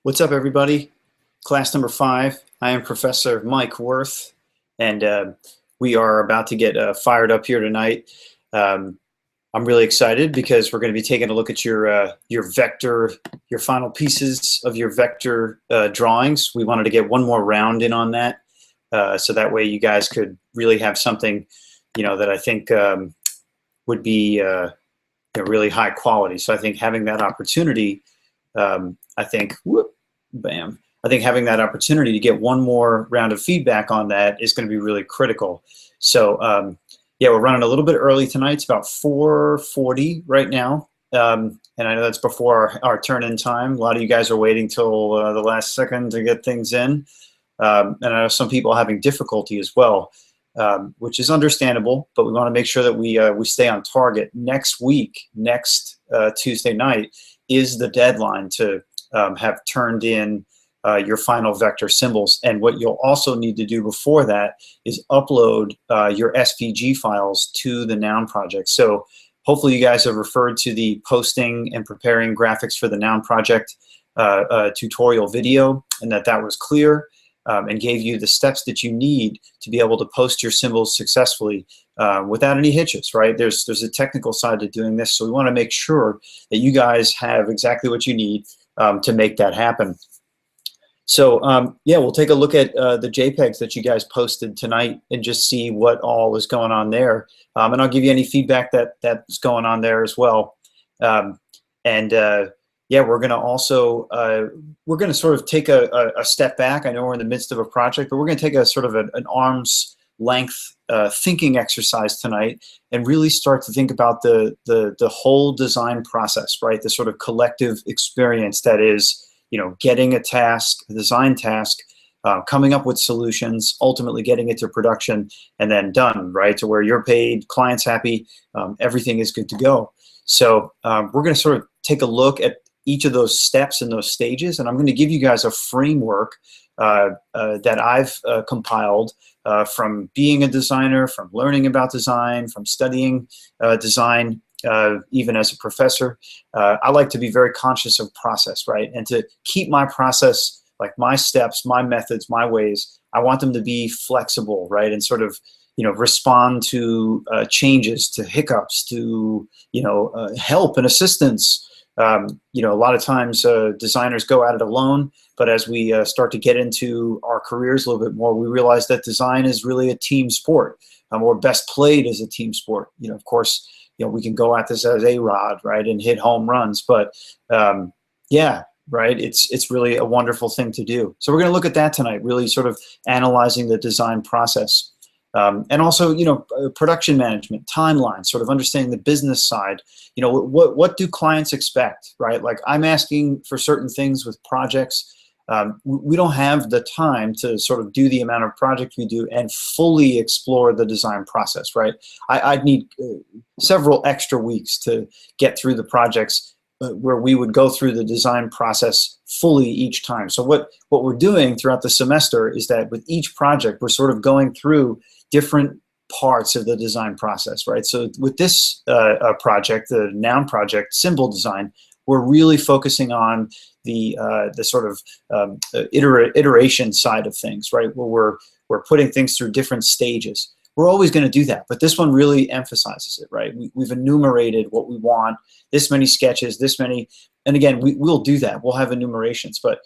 What's up, everybody? Class number 5. I am Professor Mike Worth, and we are about to get fired up here tonight. I'm really excited because we're going to be taking a look at your vector, your final pieces of your vector drawings. We wanted to get one more round in on that, so that way you guys could really have something, that I think would be really high quality. So I think having that opportunity, I think having that opportunity to get one more round of feedback on that is going to be really critical. So yeah, we're running a little bit early tonight. It's about 4:40 right now, and I know that's before our turn-in time. A lot of you guys are waiting till the last second to get things in, and I know some people are having difficulty as well, which is understandable. But we want to make sure that we stay on target. Next Tuesday night is the deadline to have turned in your final vector symbols. And what you'll also need to do before that is upload your SVG files to the Noun project. So hopefully you guys have referred to the posting and preparing graphics for the Noun project tutorial video, and that was clear and gave you the steps that you need to be able to post your symbols successfully without any hitches, right? There's a technical side to doing this, so we want to make sure that you guys have exactly what you need to make that happen. So yeah, we'll take a look at the JPEGs that you guys posted tonight and just see what all is going on there. And I'll give you any feedback that's going on there as well. Yeah, we're going to also, we're going to sort of take a step back. I know we're in the midst of a project, but we're going to take a sort of an arm's length thinking exercise tonight and really start to think about the whole design process, right? The sort of collective experience that is, getting a task, a design task, coming up with solutions, ultimately getting it to production, and then done, right? To where you're paid, client's happy, everything is good to go. So we're going to sort of take a look at each of those steps and those stages, and I'm going to give you guys a framework that I've compiled from being a designer, from learning about design, from studying design, even as a professor. I like to be very conscious of process, right? And to keep my process, like my steps, my methods, my ways, I want them to be flexible, right? And sort of, respond to changes, to hiccups, to, help and assistance. A lot of times designers go at it alone, but as we start to get into our careers a little bit more, we realize that design is really a team sport, or best played as a team sport. Of course, we can go at this as A-Rod, right, and hit home runs, but yeah, right, it's really a wonderful thing to do. So we're going to look at that tonight, really sort of analyzing the design process. And also, production management, timeline, sort of understanding the business side. What do clients expect, right? Like, I'm asking for certain things with projects. We don't have the time to sort of do the amount of project we do and fully explore the design process, right? I'd need several extra weeks to get through the projects where we would go through the design process fully each time. So what we're doing throughout the semester is that with each project, we're sort of going through different parts of the design process, right? So with this project, the Noun project, symbol design, we're really focusing on the sort of iteration side of things, right? Where we're putting things through different stages. We're always going to do that, but this one really emphasizes it, right? We've enumerated what we want, this many sketches, this many, and again, we'll do that. We'll have enumerations, but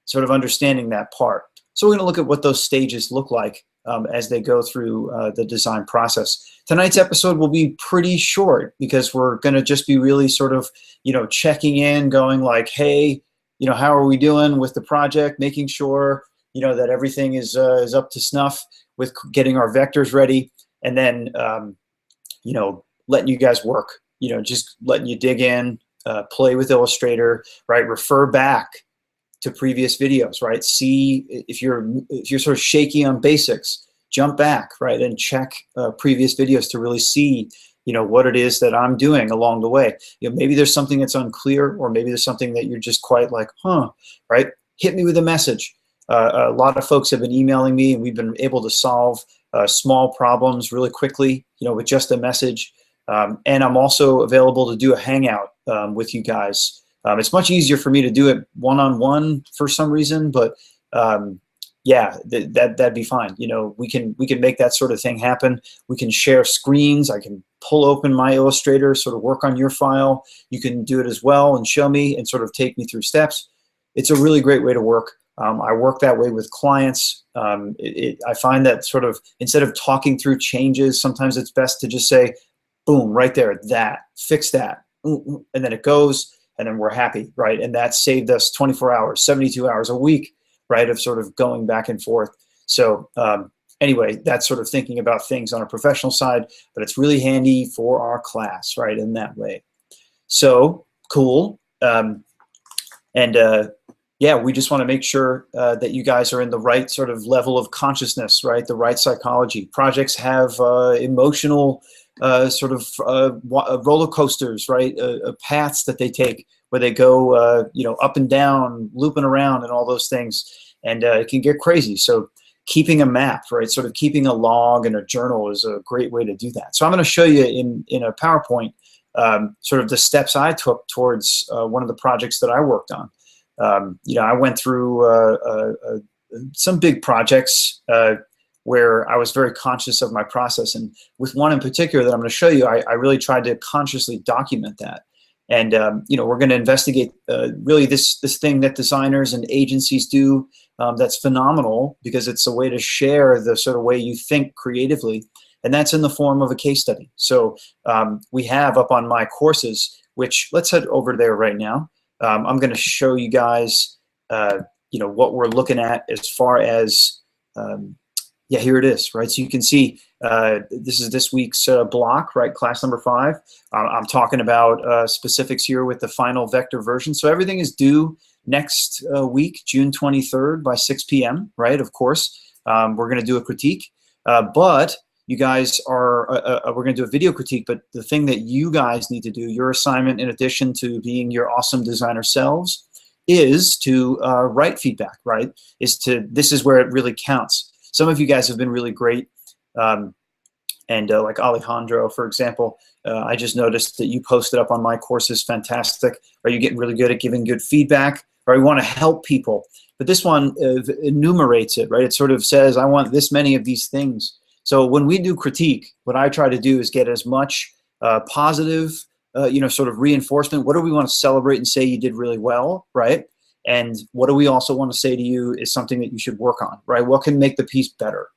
sort of understanding that part. So we're going to look at what those stages look like as they go through the design process. Tonight's episode will be pretty short because we're going to just be really sort of, checking in, going like, hey, how are we doing with the project, making sure, that everything is up to snuff with getting our vectors ready, and then, letting you guys work, just letting you dig in, play with Illustrator, right? Refer back to previous videos, right? See if you're sort of shaky on basics, jump back, right, and check previous videos to really see, what it is that I'm doing along the way. Maybe there's something that's unclear, or maybe there's something that you're just quite like, right? Hit me with a message. A lot of folks have been emailing me, and we've been able to solve small problems really quickly, with just a message. And I'm also available to do a hangout with you guys It's much easier for me to do it one-on-one for some reason, but yeah, that'd be fine. You know, we can make that sort of thing happen. We can share screens. I can pull open my Illustrator, sort of work on your file. You can do it as well and show me and sort of take me through steps. It's a really great way to work. I work that way with clients. I find that sort of instead of talking through changes, sometimes it's best to just say, boom, right there, fix that, and then it goes, and then we're happy, right? And that saved us 24 hours, 72 hours a week, right, of sort of going back and forth. So anyway, that's sort of thinking about things on a professional side, but it's really handy for our class, right, in that way. So cool. Yeah, we just want to make sure that you guys are in the right sort of level of consciousness, right, the right psychology. Projects have emotional sort of roller coasters, right, paths that they take where they go, you know, up and down, looping around and all those things. And it can get crazy. So keeping a map, right, sort of keeping a log and a journal is a great way to do that. So I'm going to show you in a PowerPoint sort of the steps I took towards one of the projects that I worked on. You know, I went through some big projects where I was very conscious of my process. And with one in particular that I'm going to show you, I really tried to consciously document that. And, you know, we're going to investigate really this thing that designers and agencies do that's phenomenal because it's a way to share the sort of way you think creatively. And that's in the form of a case study. So we have up on my courses, which let's head over there right now. I'm going to show you guys, you know, what we're looking at as far as, yeah, here it is, right? So you can see this is this week's block, right? Class number 5. I'm talking about specifics here with the final vector version. So everything is due next week, June 23rd by 6 p.m., right? Of course, we're going to do a critique, but you guys are, we're going to do a video critique, but the thing that you guys need to do, your assignment in addition to being your awesome designer selves, is to write feedback, right? This is where it really counts. Some of you guys have been really great. Like Alejandro, for example, I just noticed that you posted up on my courses, fantastic. Are you getting really good at giving good feedback? Or you want to help people? But this one enumerates it, right? It sort of says, I want this many of these things. So when we do critique, what I try to do is get as much positive, you know, sort of reinforcement. What do we want to celebrate and say you did really well, right? And what do we also want to say to you is something that you should work on, right? What can make the piece better?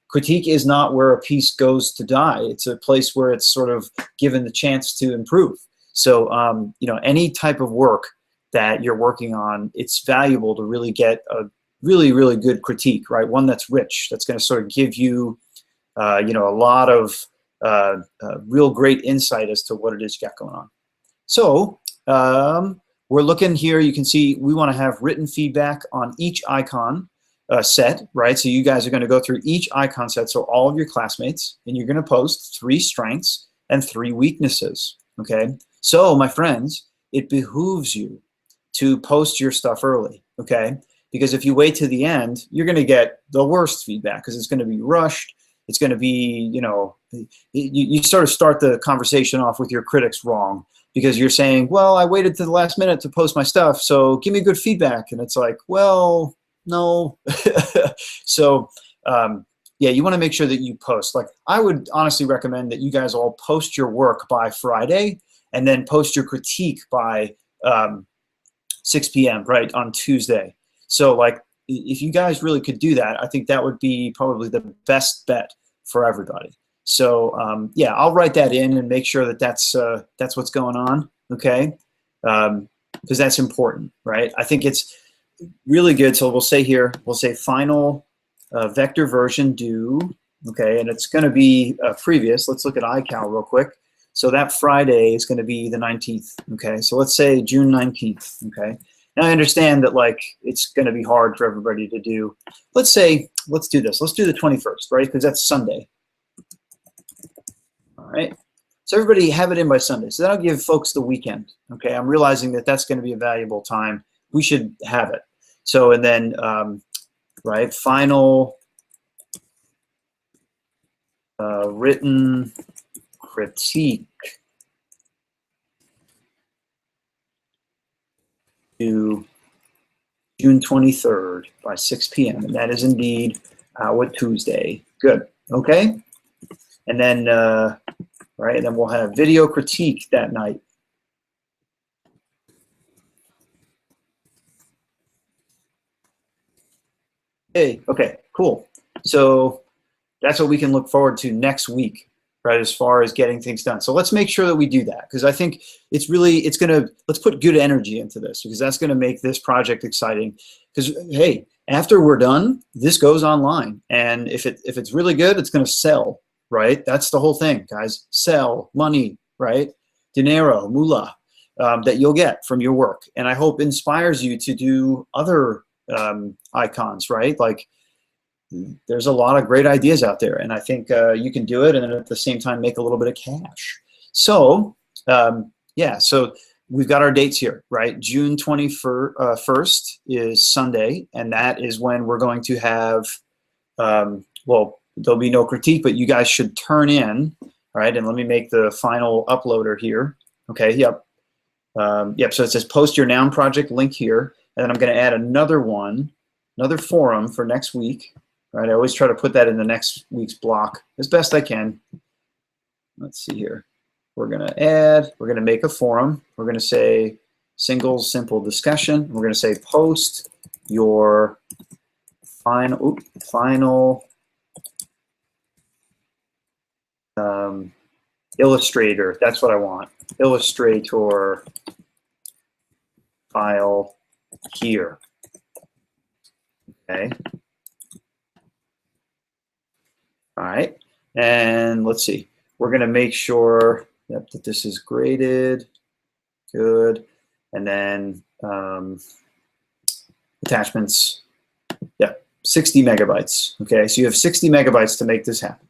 Critique is not where a piece goes to die. It's a place where it's sort of given the chance to improve. So, you know, any type of work that you're working on, it's valuable to really get a really, really good critique, right? One that's rich, that's going to sort of give you, you know, a lot of real great insight as to what it is you got going on. So we're looking here, you can see we want to have written feedback on each icon set, right? So you guys are going to go through each icon set, so all of your classmates, and you're going to post 3 strengths and 3 weaknesses, okay? So my friends, it behooves you to post your stuff early, okay? Because if you wait to the end, you're going to get the worst feedback because it's going to be rushed. It's going to be, you know, you sort of start the conversation off with your critics wrong because you're saying, well, I waited to the last minute to post my stuff, so give me good feedback. And it's like, well, no. So, yeah, you want to make sure that you post. Like, I would honestly recommend that you guys all post your work by Friday and then post your critique by 6 p.m., right, on Tuesday. So, like, if you guys really could do that, I think that would be probably the best bet for everybody. So yeah, I'll write that in and make sure that that's what's going on, okay? Because that's important, right? I think it's really good. So we'll say here, we'll say final vector version due, okay? And it's going to be previous. Let's look at iCal real quick. So that Friday is going to be the 19th, okay? So let's say June 19th, okay? Now I understand that, like, it's going to be hard for everybody to do. Let's say, let's do this. Let's do the 21st, right? Because that's Sunday. All right. So everybody have it in by Sunday. So that'll give folks the weekend. Okay. I'm realizing that that's going to be a valuable time. We should have it. So, and then, right, final written critique. to June 23rd by 6 p.m. And that is indeed our Tuesday. Good. Okay. And then, right, and then we'll have video critique that night. Hey, okay, cool. So that's what we can look forward to next week, right, as far as getting things done. So let's make sure that we do that, because I think it's gonna, let's put good energy into this, because that's gonna make this project exciting. Because, hey, after we're done, this goes online. And if it's really good, it's gonna sell, right? That's the whole thing, guys. Sell, money, right? Dinero, moolah, that you'll get from your work. And I hope inspires you to do other icons, right? Like, there's a lot of great ideas out there, and I think you can do it and then at the same time make a little bit of cash. So yeah, so we've got our dates here, right? June 21st is Sunday, and that is when we're going to have, well, there'll be no critique, but you guys should turn in, right? And let me make the final uploader here. Okay, yep. Yep, so it says post your noun project link here, and then I'm going to add another one, another forum for next week. Right, I always try to put that in the next week's block as best I can. Let's see here. We're going to make a forum. We're going to say single simple discussion. We're going to say post your final Illustrator. That's what I want. Illustrator file here. Okay. All right, and let's see. We're going to make sure that this is graded. Good. And then attachments, yeah, 60 megabytes. Okay, so you have 60 megabytes to make this happen.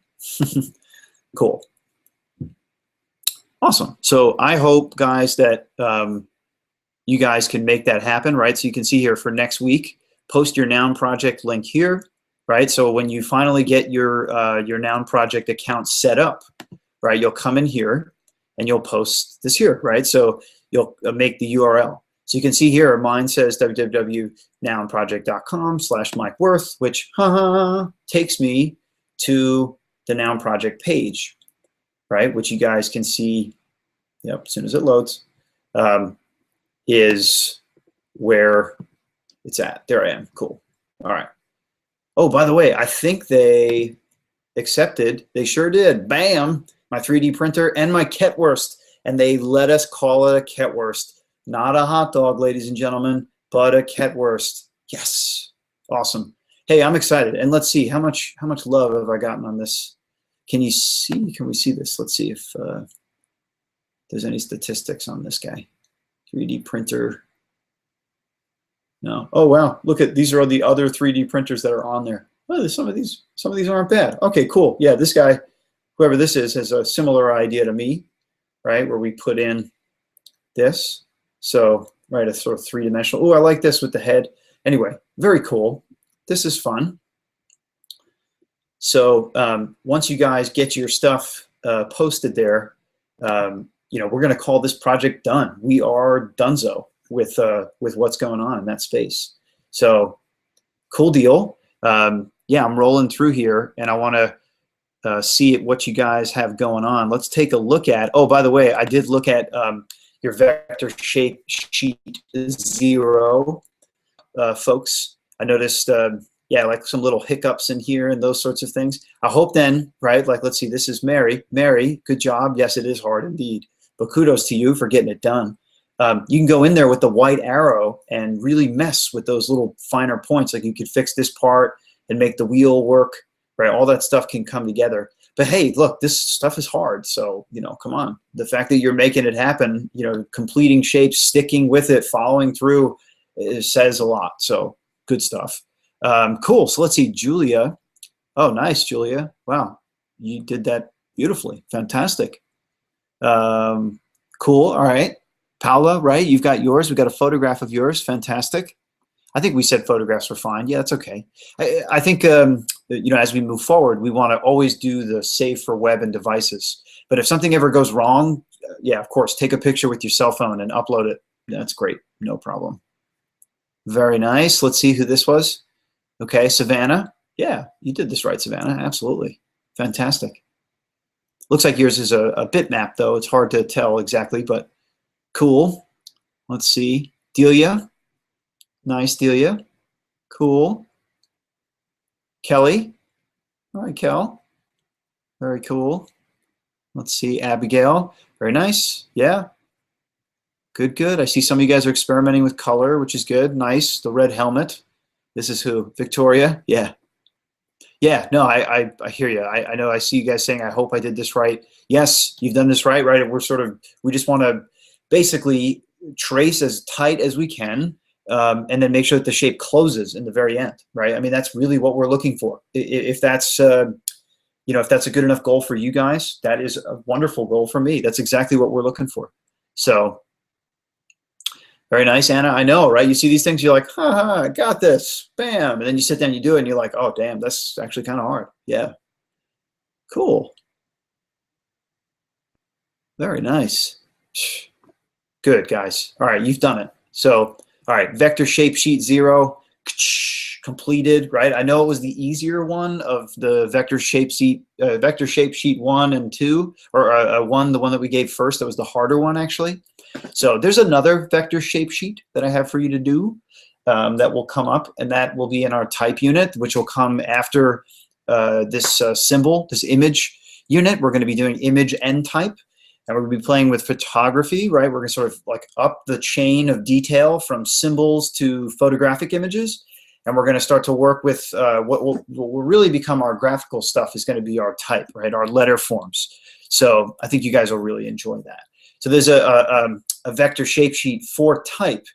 Cool. Awesome. So I hope, guys, that you guys can make that happen, right? So you can see here for next week, post your noun project link here. Right, so when you finally get your noun project account set up, right, you'll come in here and you'll post this here, right? So you'll make the URL. So you can see here, mine says www.nounproject.com/Mike Wirth, which takes me to the noun project page, right? Which you guys can see, yep, as soon as it loads, is where it's at. There I am. Cool. All right. Oh, by the way, I think they accepted. They sure did. Bam! My 3D printer and my Ketwurst. And they let us call it a Ketwurst. Not a hot dog, ladies and gentlemen, but a Ketwurst. Yes. Awesome. Hey, I'm excited. And let's see, how much love have I gotten on this? Can you see? Can we see this? Let's see if there's any statistics on this guy. 3D printer. No. Oh wow! Look at these are all the other 3D printers that are on there. Oh, some of these aren't bad. Okay, cool. Yeah, this guy, whoever this is, has a similar idea to me, right? Where we put in this. So right, a sort of three-dimensional. Oh, I like this with the head. Anyway, very cool. This is fun. So once you guys get your stuff posted there, you know, we're going to call this project done. We are donezo with what's going on in that space. So cool deal. Yeah, I'm rolling through here, and I want to see what you guys have going on. Let's take a look at. Oh, by the way, I did look at your vector shape sheet 0, folks. I noticed, yeah, like some little hiccups in here and those sorts of things. I hope then, right? Like, let's see. This is Mary. Mary, good job. Yes, it is hard indeed, but kudos to you for getting it done. You can go in there with the white arrow and really mess with those little finer points. Like you could fix this part and make the wheel work, right? All that stuff can come together. But hey, look, this stuff is hard. So, you know, come on. The fact that you're making it happen, you know, completing shapes, sticking with it, following through, it says a lot. So good stuff. Cool. So let's see, Julia. Oh, nice, Julia. Wow. You did that beautifully. Fantastic. Cool. All right. Paula, right? You've got yours. We've got a photograph of yours. Fantastic. I think we said photographs were fine. Yeah, that's okay. I think, you know, as we move forward, we want to always do the save for web and devices. But if something ever goes wrong, yeah, of course, take a picture with your cell phone and upload it. That's great. No problem. Very nice. Let's see who this was. Okay, Savannah. Yeah, you did this right, Savannah. Absolutely. Fantastic. Looks like yours is a bitmap, though. It's hard to tell exactly, but cool. Let's see. Delia. Nice, Delia. Cool. Kelly. All right, Kel. Very cool. Let's see. Abigail. Very nice. Yeah. Good, good. I see some of you guys are experimenting with color, which is good. Nice. The red helmet. This is who? Victoria? Yeah. Yeah, no, I hear you. I know I see you guys saying, I hope I did this right. Yes, you've done this right? We just want to basically trace as tight as we can, and then make sure that the shape closes in the very end, right? I mean, that's really what we're looking for. If that's, if that's a good enough goal for you guys, that is a wonderful goal for me. That's exactly what we're looking for. So, very nice, Anna. I know, right? You see these things, you're like, ha, I got this, bam. And then you sit down, you do it, and you're like, oh, damn, that's actually kind of hard. Yeah. Cool. Very nice. Good, guys. All right, you've done it. So, all right, vector shape sheet 0, completed, right? I know it was the easier one of the vector shape sheet 1 and 2, or the one that we gave first. That was the harder one, actually. So there's another vector shape sheet that I have for you to do that will come up, and that will be in our type unit, which will come after this symbol, this image unit. We're going to be doing image and type, and we're going to be playing with photography, right? We're going to sort of like up the chain of detail from symbols to photographic images, and we're going to start to work with what will really become our graphical stuff is going to be our type, right? Our letter forms. So I think you guys will really enjoy that. So there's a vector shape sheet for type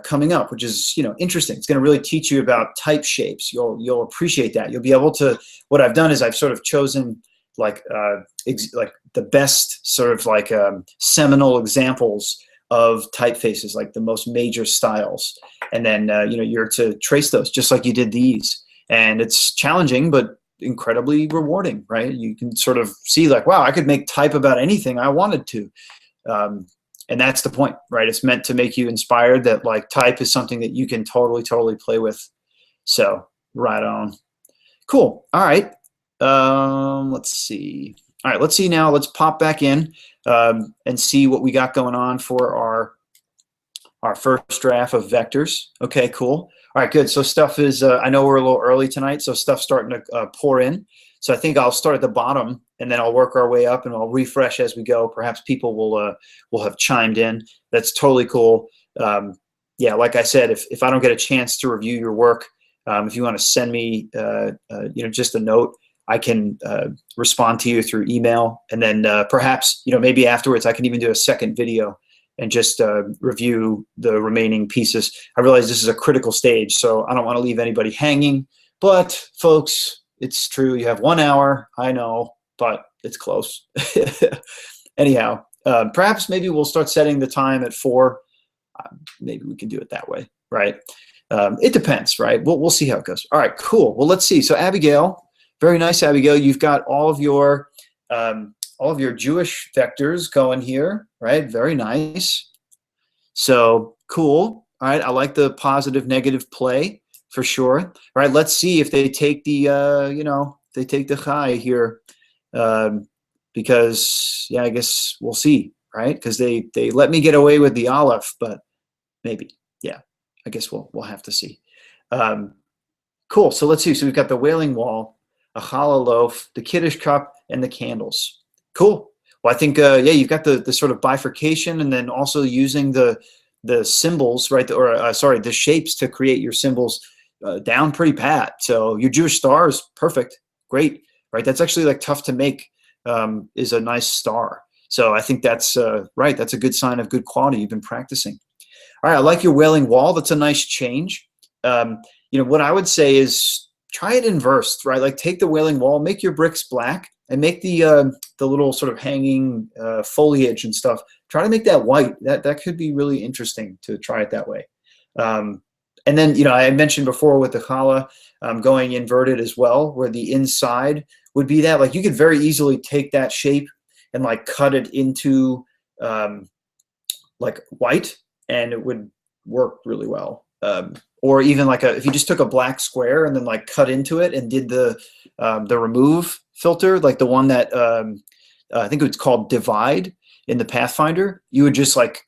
coming up, which is interesting. It's going to really teach you about type shapes. You'll appreciate that. You'll be able to. What I've done is I've sort of chosen like the best sort of like seminal examples of typefaces, like the most major styles, and then you're to trace those just like you did these. And it's challenging, but incredibly rewarding, right? You can sort of see like, wow, I could make type about anything I wanted to. And that's the point, right? It's meant to make you inspired that like type is something that you can totally play with. So right on. Cool. All right. Let's see. All right, let's see now. Let's pop back in and see what we got going on for our first draft of vectors. Okay, cool. All right, good. So stuff is, I know we're a little early tonight, so stuff's starting to pour in. So I think I'll start at the bottom, and then I'll work our way up, and I'll refresh as we go. Perhaps people will have chimed in. That's totally cool. Yeah, like I said, if I don't get a chance to review your work, if you want to send me, just a note, I can respond to you through email, and then perhaps maybe afterwards I can even do a second video and just review the remaining pieces. I realize this is a critical stage, so I don't want to leave anybody hanging. But folks, it's true. You have 1 hour. I know, but it's close. Anyhow, perhaps maybe we'll start setting the time at 4. Maybe we can do it that way, right? It depends, right? We'll see how it goes. All right, cool. Well, let's see. So Abigail. Very nice, Abigail. You've got all of your Jewish vectors going here, right? Very nice. So cool. All right, I like the positive negative play for sure. All right, let's see if they take the they take the chai here, because yeah, I guess we'll see, right? Because they let me get away with the aleph, but maybe, yeah, I guess we'll have to see. Cool. So let's see. So we've got the Wailing Wall, a challah loaf, the Kiddush cup, and the candles. Cool. Well, I think yeah, you've got the sort of bifurcation, and then also using the symbols, right? Sorry, the shapes to create your symbols down pretty pat. So your Jewish star is perfect, great, right? That's actually like tough to make. Is a nice star. So I think that's right. That's a good sign of good quality. You've been practicing. All right, I like your Wailing Wall. That's a nice change. What I would say is try it inversed, right? Like take the Wailing Wall, make your bricks black, and make the little sort of hanging foliage and stuff. Try to make that white. That could be really interesting to try it that way. And then I mentioned before with the challah going inverted as well, where the inside would be that. Like you could very easily take that shape and like cut it into like white, and it would work really well. or even like if you just took a black square and then like cut into it and did the remove filter, like the one that I think it's called divide in the Pathfinder, you would just like,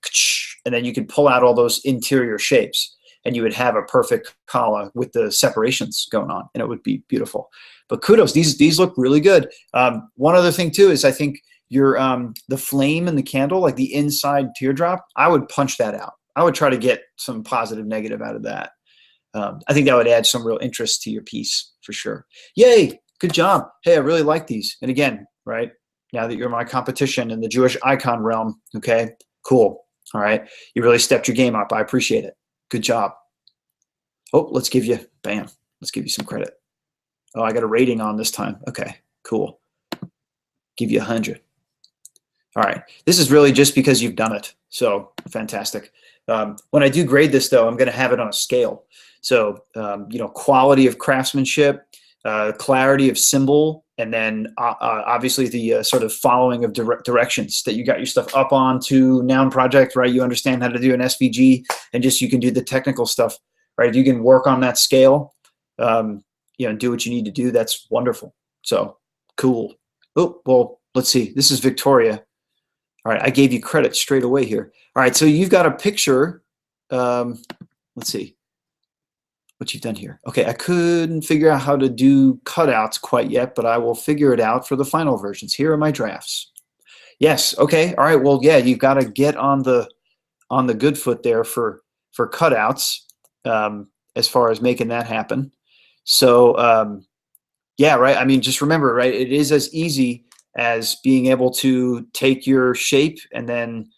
and then you could pull out all those interior shapes and you would have a perfect kala with the separations going on, and it would be beautiful. But kudos, these look really good. One other thing too is I think your the flame in the candle, like the inside teardrop, I would punch that out. I would try to get some positive negative out of that. I think that would add some real interest to your piece for sure. Yay, good job. Hey, I really like these. And again, right, now that you're my competition in the Jewish icon realm, okay, cool. All right, you really stepped your game up. I appreciate it. Good job. Oh, let's give you, bam, let's give you some credit. Oh, I got a rating on this time. Okay, cool. Give you 100. All right, this is really just because you've done it. So fantastic. When I do grade this though, I'm gonna have it on a scale. So, you know, quality of craftsmanship, clarity of symbol, and then obviously the sort of following of directions that you got your stuff up on to noun project, right? You understand how to do an SVG, and just you can do the technical stuff, right? You can work on that scale, you know, do what you need to do. That's wonderful. So cool. Oh, well, let's see. This is Victoria. All right, I gave you credit straight away here. All right, so you've got a picture. Let's see what you've done here. Okay, I couldn't figure out how to do cutouts quite yet, but I will figure it out for the final versions. Here are my drafts. Yes, okay, all right, well, yeah, you've got to get on the good foot there for cutouts as far as making that happen. So, yeah, right, I mean, just remember, right, it is as easy as being able to take your shape and then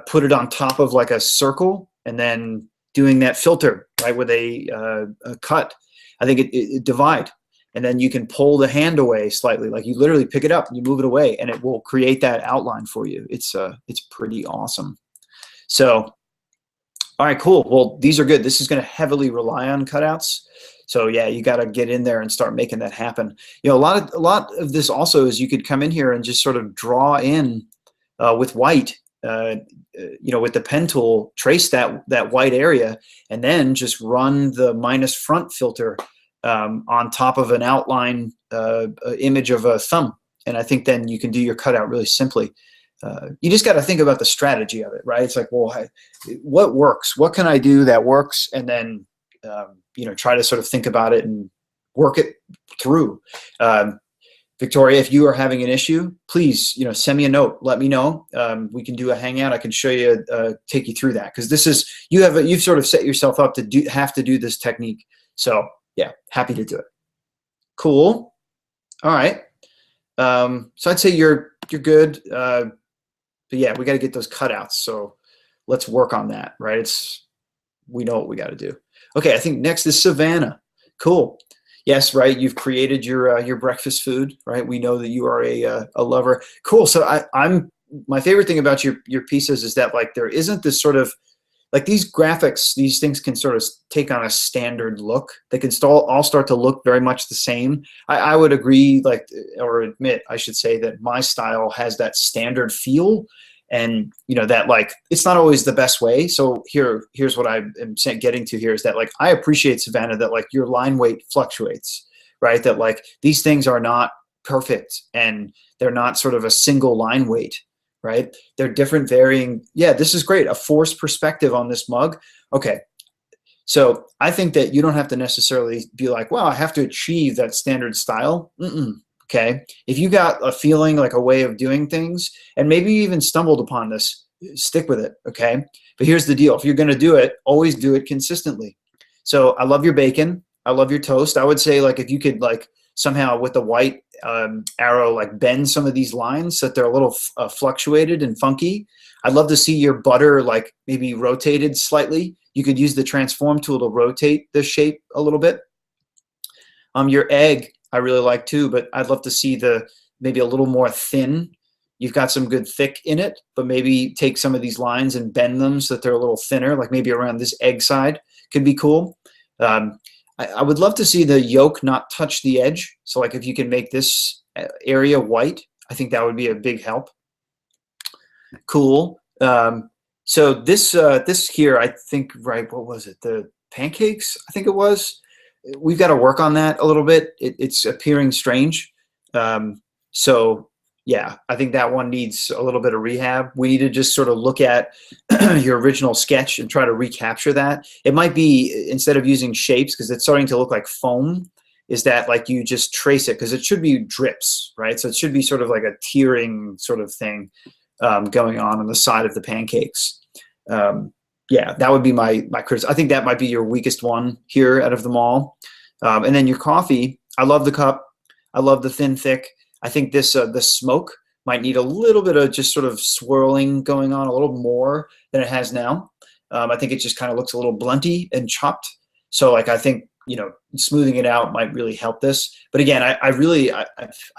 put it on top of like a circle and then doing that filter, right, with a cut. I think it divide. And then you can pull the hand away slightly, like you literally pick it up and you move it away and it will create that outline for you. It's pretty awesome. So, all right, cool. Well, these are good. This is going to heavily rely on cutouts. So yeah, you got to get in there and start making that happen. You know, a lot of this also is you could come in here and just sort of draw in with white, you know, with the pen tool, trace that white area, and then just run the minus front filter on top of an outline image of a thumb. And I think then you can do your cutout really simply. You just got to think about the strategy of it, right? It's like, well, what works? What can I do that works? And then you know, try to sort of think about it and work it through. Victoria, if you are having an issue, please, you know, send me a note. Let me know. We can do a hangout. I can show you, take you through that, because this is you've sort of set yourself up to have to do this technique. So yeah, happy to do it. Cool. All right. So I'd say you're good. But yeah, we got to get those cutouts. So let's work on that. Right? We know what we got to do. Okay, I think next is Savannah. Cool. Yes, right. You've created your breakfast food, right? We know that you are a lover. Cool. So my favorite thing about your pieces is that like there isn't this sort of like these graphics. These things can sort of take on a standard look. They can all start to look very much the same. I would agree, like, or admit, I should say, that my style has that standard feel. And you know that like it's not always the best way. So here's what I am getting to here is that like I appreciate, Savannah, that like your line weight fluctuates, right? That like these things are not perfect and they're not sort of a single line weight, right? They're different, varying. Yeah, this is great. A forced perspective on this mug. Okay, so I think that you don't have to necessarily be like, well, I have to achieve that standard style. Okay, if you got a feeling, like a way of doing things, and maybe you even stumbled upon this, stick with it, okay? But here's the deal. If you're going to do it, always do it consistently. So I love your bacon. I love your toast. I would say like if you could like somehow with the white arrow like bend some of these lines so that they're a little fluctuated and funky. I'd love to see your butter like maybe rotated slightly. You could use the transform tool to rotate the shape a little bit. Your egg, I really like too, but I'd love to see maybe a little more thin. You've got some good thick in it, but maybe take some of these lines and bend them so that they're a little thinner, like maybe around this egg side could be cool. I would love to see the yolk not touch the edge. So like if you can make this area white, I think that would be a big help. Cool. So this here, I think, right, what was it? The pancakes, I think it was. We've got to work on that a little bit. It's appearing strange. So yeah, I think that one needs a little bit of rehab. We need to just sort of look at your original sketch and try to recapture that. It might be, instead of using shapes, because it's starting to look like foam, is that like you just trace it, because it should be drips, right? So it should be sort of like a tearing sort of thing going on the side of the pancakes. Yeah, that would be my criticism. I think that might be your weakest one here out of them all. And then your coffee, I love the cup. I love the thin, thick. I think this the smoke might need a little bit of just sort of swirling going on, a little more than it has now. I think it just kind of looks a little blunty and chopped. So like I think, you know, smoothing it out might really help this. But again, I really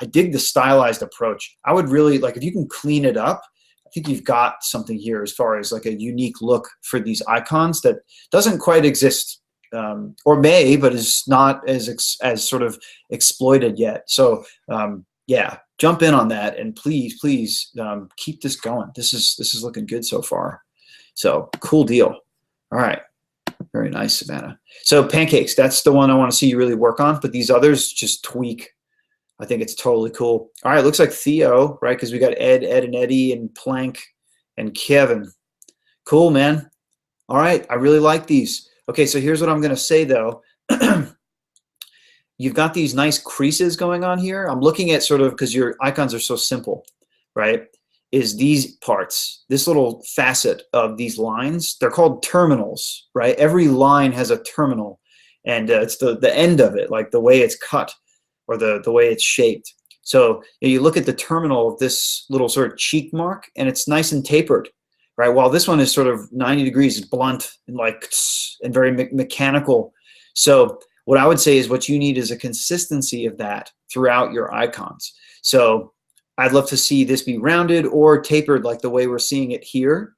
dig the stylized approach. I would really like, if you can clean it up, I think you've got something here as far as like a unique look for these icons that doesn't quite exist, or may, but is not as sort of exploited yet. So yeah, jump in on that, and please keep this going. This is looking good so far. So cool deal. All right, very nice, Savannah. So pancakes, that's the one I want to see you really work on, but these others just tweak. I think it's totally cool. All right, looks like Theo, right? Because we got Ed and Eddie and Plank and Kevin. Cool, man. All right, I really like these. Okay, so here's what I'm going to say, though. You've got these nice creases going on here. I'm looking at sort of, because your icons are so simple, right? Is these parts, this little facet of these lines, they're called terminals, right? Every line has a terminal, and it's the end of it, like the way it's cut, or the way it's shaped. So you look at the terminal of this little sort of cheek mark, and it's nice and tapered, right? While this one is sort of 90 degrees, blunt and like, and very mechanical. So what I would say is what you need is a consistency of that throughout your icons. So I'd love to see this be rounded or tapered like the way we're seeing it here.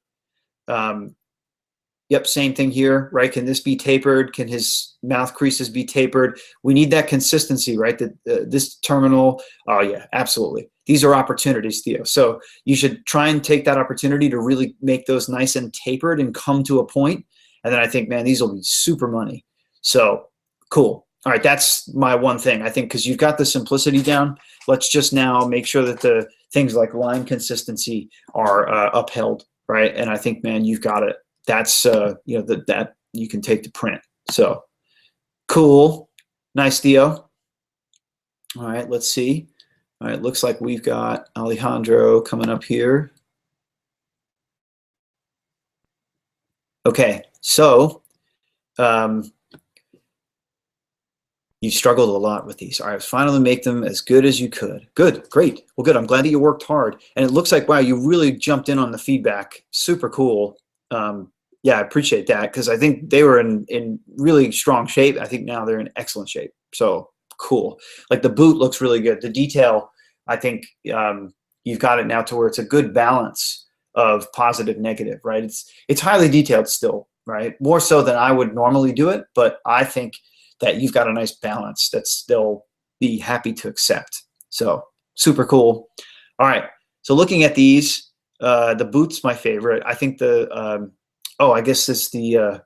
Yep, same thing here, right? Can this be tapered? Can his mouth creases be tapered? We need that consistency, right? This terminal, oh yeah, absolutely. These are opportunities, Theo. So you should try and take that opportunity to really make those nice and tapered and come to a point. And then I think, man, these will be super money. So cool. All right, that's my one thing. I think because you've got the simplicity down, let's just now make sure that the things like line consistency are upheld, right? And I think, man, you've got it. That's you know, that you can take to print. So cool, nice, Theo. All right, let's see. All right, looks like we've got Alejandro coming up here. Okay, so you struggled a lot with these. All right, finally make them as good as you could. Good, great. Well, good. I'm glad that you worked hard. And it looks like, wow, you really jumped in on the feedback. Super cool. Yeah, I appreciate that, because I think they were in really strong shape. I think now they're in excellent shape. So cool. Like the boot looks really good. The detail, I think you've got it now to where it's a good balance of positive, negative, right? It's highly detailed still, right? More so than I would normally do it, but I think that you've got a nice balance that they'll be happy to accept. So super cool. All right. So looking at these, the boot's my favorite. I think the oh, I guess it's the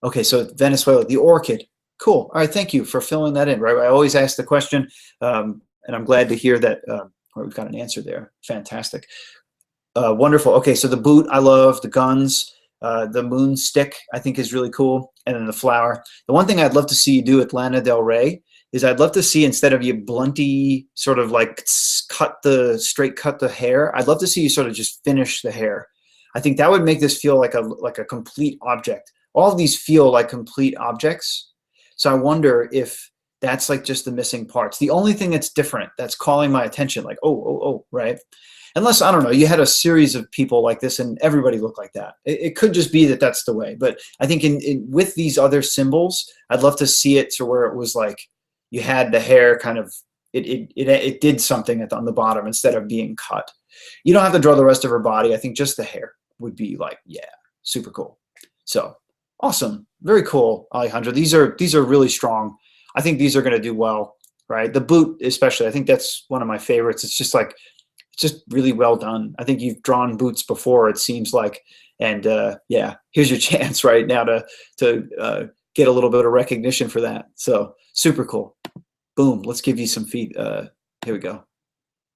okay. So Venezuela, the orchid. Cool. All right. Thank you for filling that in. Right. I always ask the question, and I'm glad to hear that we've got an answer there. Fantastic. Wonderful. Okay. So the boot, I love the guns. The moon stick, I think, is really cool. And then the flower. The one thing I'd love to see you do at Lana Del Rey is I'd love to see, instead of you blunty sort of like straight cut the hair, I'd love to see you sort of just finish the hair. I think that would make this feel like a complete object. All of these feel like complete objects. So I wonder if that's like just the missing parts. The only thing that's different, that's calling my attention, like, oh, right? Unless, I don't know, you had a series of people like this and everybody looked like that. It could just be that that's the way. But I think with these other symbols, I'd love to see it to where it was like you had the hair kind of, it did something on the bottom instead of being cut. You don't have to draw the rest of her body. I think just the hair would be like, yeah, super cool. So awesome. Very cool, Alejandro. These are really strong. I think these are going to do well, right? The boot especially, I think that's one of my favorites. It's just like, it's just really well done. I think you've drawn boots before, it seems like, and yeah, here's your chance right now to get a little bit of recognition for that. So super cool. Boom. Let's give you some feed. Here we go.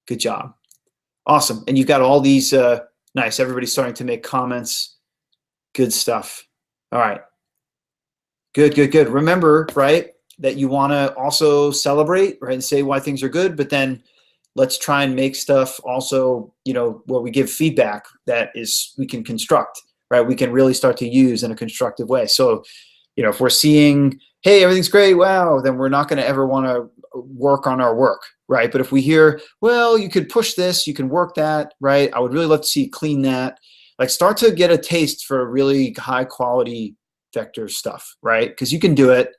Good job. Awesome. And you've got all these. Nice. Everybody's starting to make comments. Good stuff. All right. Good, good, good. Remember, right, that you want to also celebrate, right, and say why things are good, but then let's try and make stuff also, you know, where we give feedback that is we can construct, right? We can really start to use in a constructive way. So, you know, if we're seeing, hey, everything's great, wow, then we're not going to ever want to work on our work, right? But if we hear, well, you could push this, you can work that, right? I would really love to see you clean that. Like start to get a taste for really high quality vector stuff, right? Because you can do it.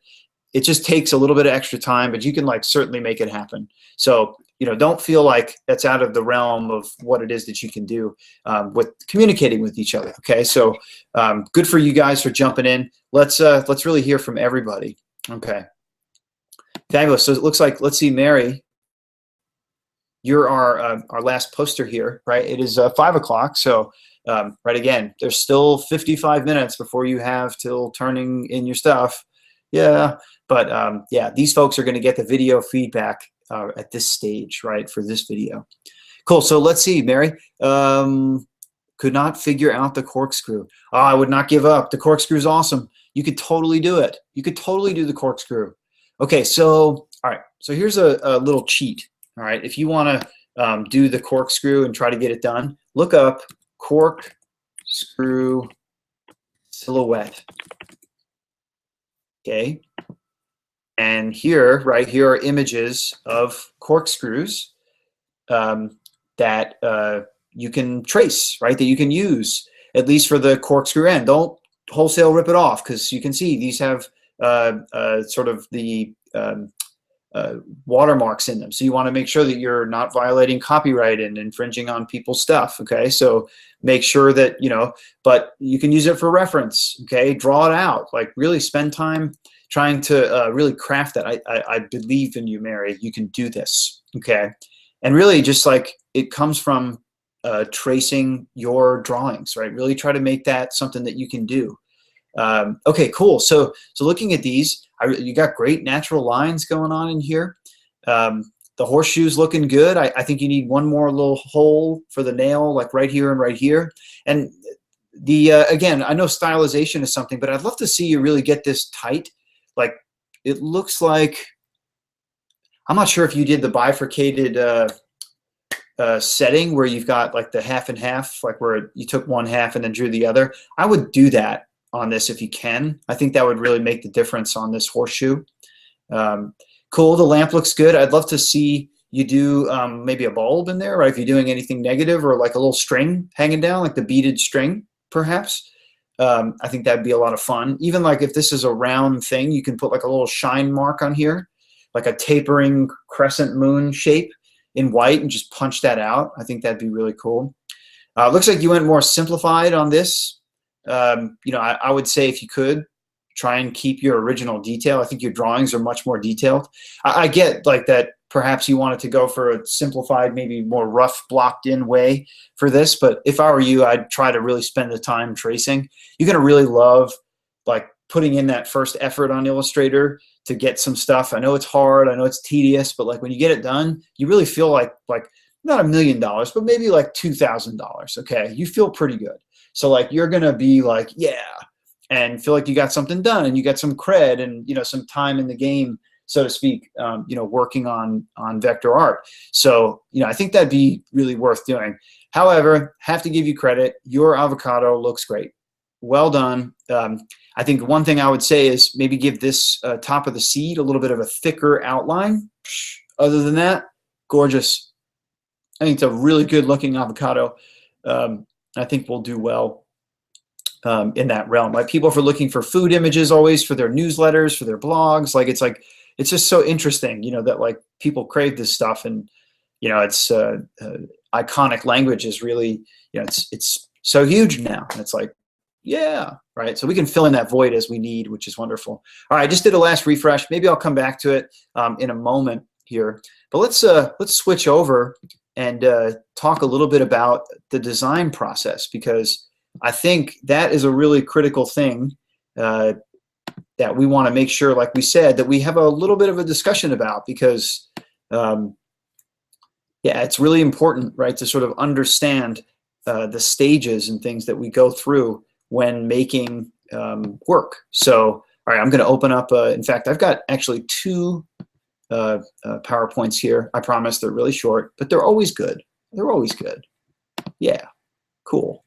It just takes a little bit of extra time, but you can like certainly make it happen. So, you know, don't feel like that's out of the realm of what it is that you can do with communicating with each other. Okay, so good for you guys for jumping in. Let's really hear from everybody. Okay, fabulous. So it looks like, let's see, Mary, you're our last poster here, right? It is 5 o'clock, so right, again, there's still 55 minutes before you have till turning in your stuff. Yeah, but yeah, these folks are going to get the video feedback at this stage, right, for this video. Cool. So let's see, Mary. Could not figure out the corkscrew. Oh, I would not give up. The corkscrew is awesome. You could totally do it. You could totally do the corkscrew. Okay, so all right. So here's a little cheat. All right, if you want to do the corkscrew and try to get it done, look up corkscrew silhouette. Okay. And here, right here are images of corkscrews that you can trace, right, that you can use, at least for the corkscrew end. Don't wholesale rip it off, because you can see these have sort of the watermarks in them. So you want to make sure that you're not violating copyright and infringing on people's stuff, okay? So make sure that, you know, but you can use it for reference, okay? Draw it out, like really spend time trying to really craft that. I believe in you, Mary. You can do this, okay? And really just like it comes from tracing your drawings, right? Really try to make that something that you can do. Okay, cool. So looking at these, you got great natural lines going on in here. The horseshoe's looking good. I think you need one more little hole for the nail, like right here and right here. And the again, I know stylization is something, but I'd love to see you really get this tight. Like it looks like, I'm not sure if you did the bifurcated setting where you've got like the half and half, like where you took one half and then drew the other. I would do that on this if you can. I think that would really make the difference on this horseshoe. Cool, the lamp looks good. I'd love to see you do maybe a bulb in there, right? If you're doing anything negative, or like a little string hanging down, like the beaded string, perhaps. I think that'd be a lot of fun. Even like if this is a round thing, you can put like a little shine mark on here, like a tapering crescent moon shape in white, and just punch that out. I think that'd be really cool. Looks like you went more simplified on this. You know, I would say if you could, try and keep your original detail. I think your drawings are much more detailed. I get like that perhaps you wanted to go for a simplified, maybe more rough, blocked in way for this, but if I were you, I'd try to really spend the time tracing. You're going to really love like putting in that first effort on Illustrator to get some stuff. I know it's hard, I know it's tedious, but like when you get it done, you really feel like not $1 million, but maybe like $2,000, okay? You feel pretty good. So like you're going to be like, yeah, and feel like you got something done and you got some cred and, you know, some time in the game, so to speak, you know, working on vector art. So, you know, I think that'd be really worth doing. However, have to give you credit. Your avocado looks great. Well done. I think one thing I would say is maybe give this top of the seed a little bit of a thicker outline. Other than that, gorgeous. I think it's a really good looking avocado. I think we'll do well in that realm. Like people are looking for food images always for their newsletters, for their blogs. Like it's just so interesting, you know, that like people crave this stuff, and you know, it's iconic language is really, you know, it's so huge now. And it's like, yeah, right. So we can fill in that void as we need, which is wonderful. All right, I just did a last refresh. Maybe I'll come back to it in a moment here, but let's switch over and talk a little bit about the design process, because I think that is a really critical thing that we want to make sure, like we said, that we have a little bit of a discussion about, because yeah, it's really important, right, to sort of understand the stages and things that we go through when making work. So, all right, I'm going to open up, in fact, I've got actually two PowerPoints here. I promise they're really short, but they're always good. They're always good. Yeah, cool.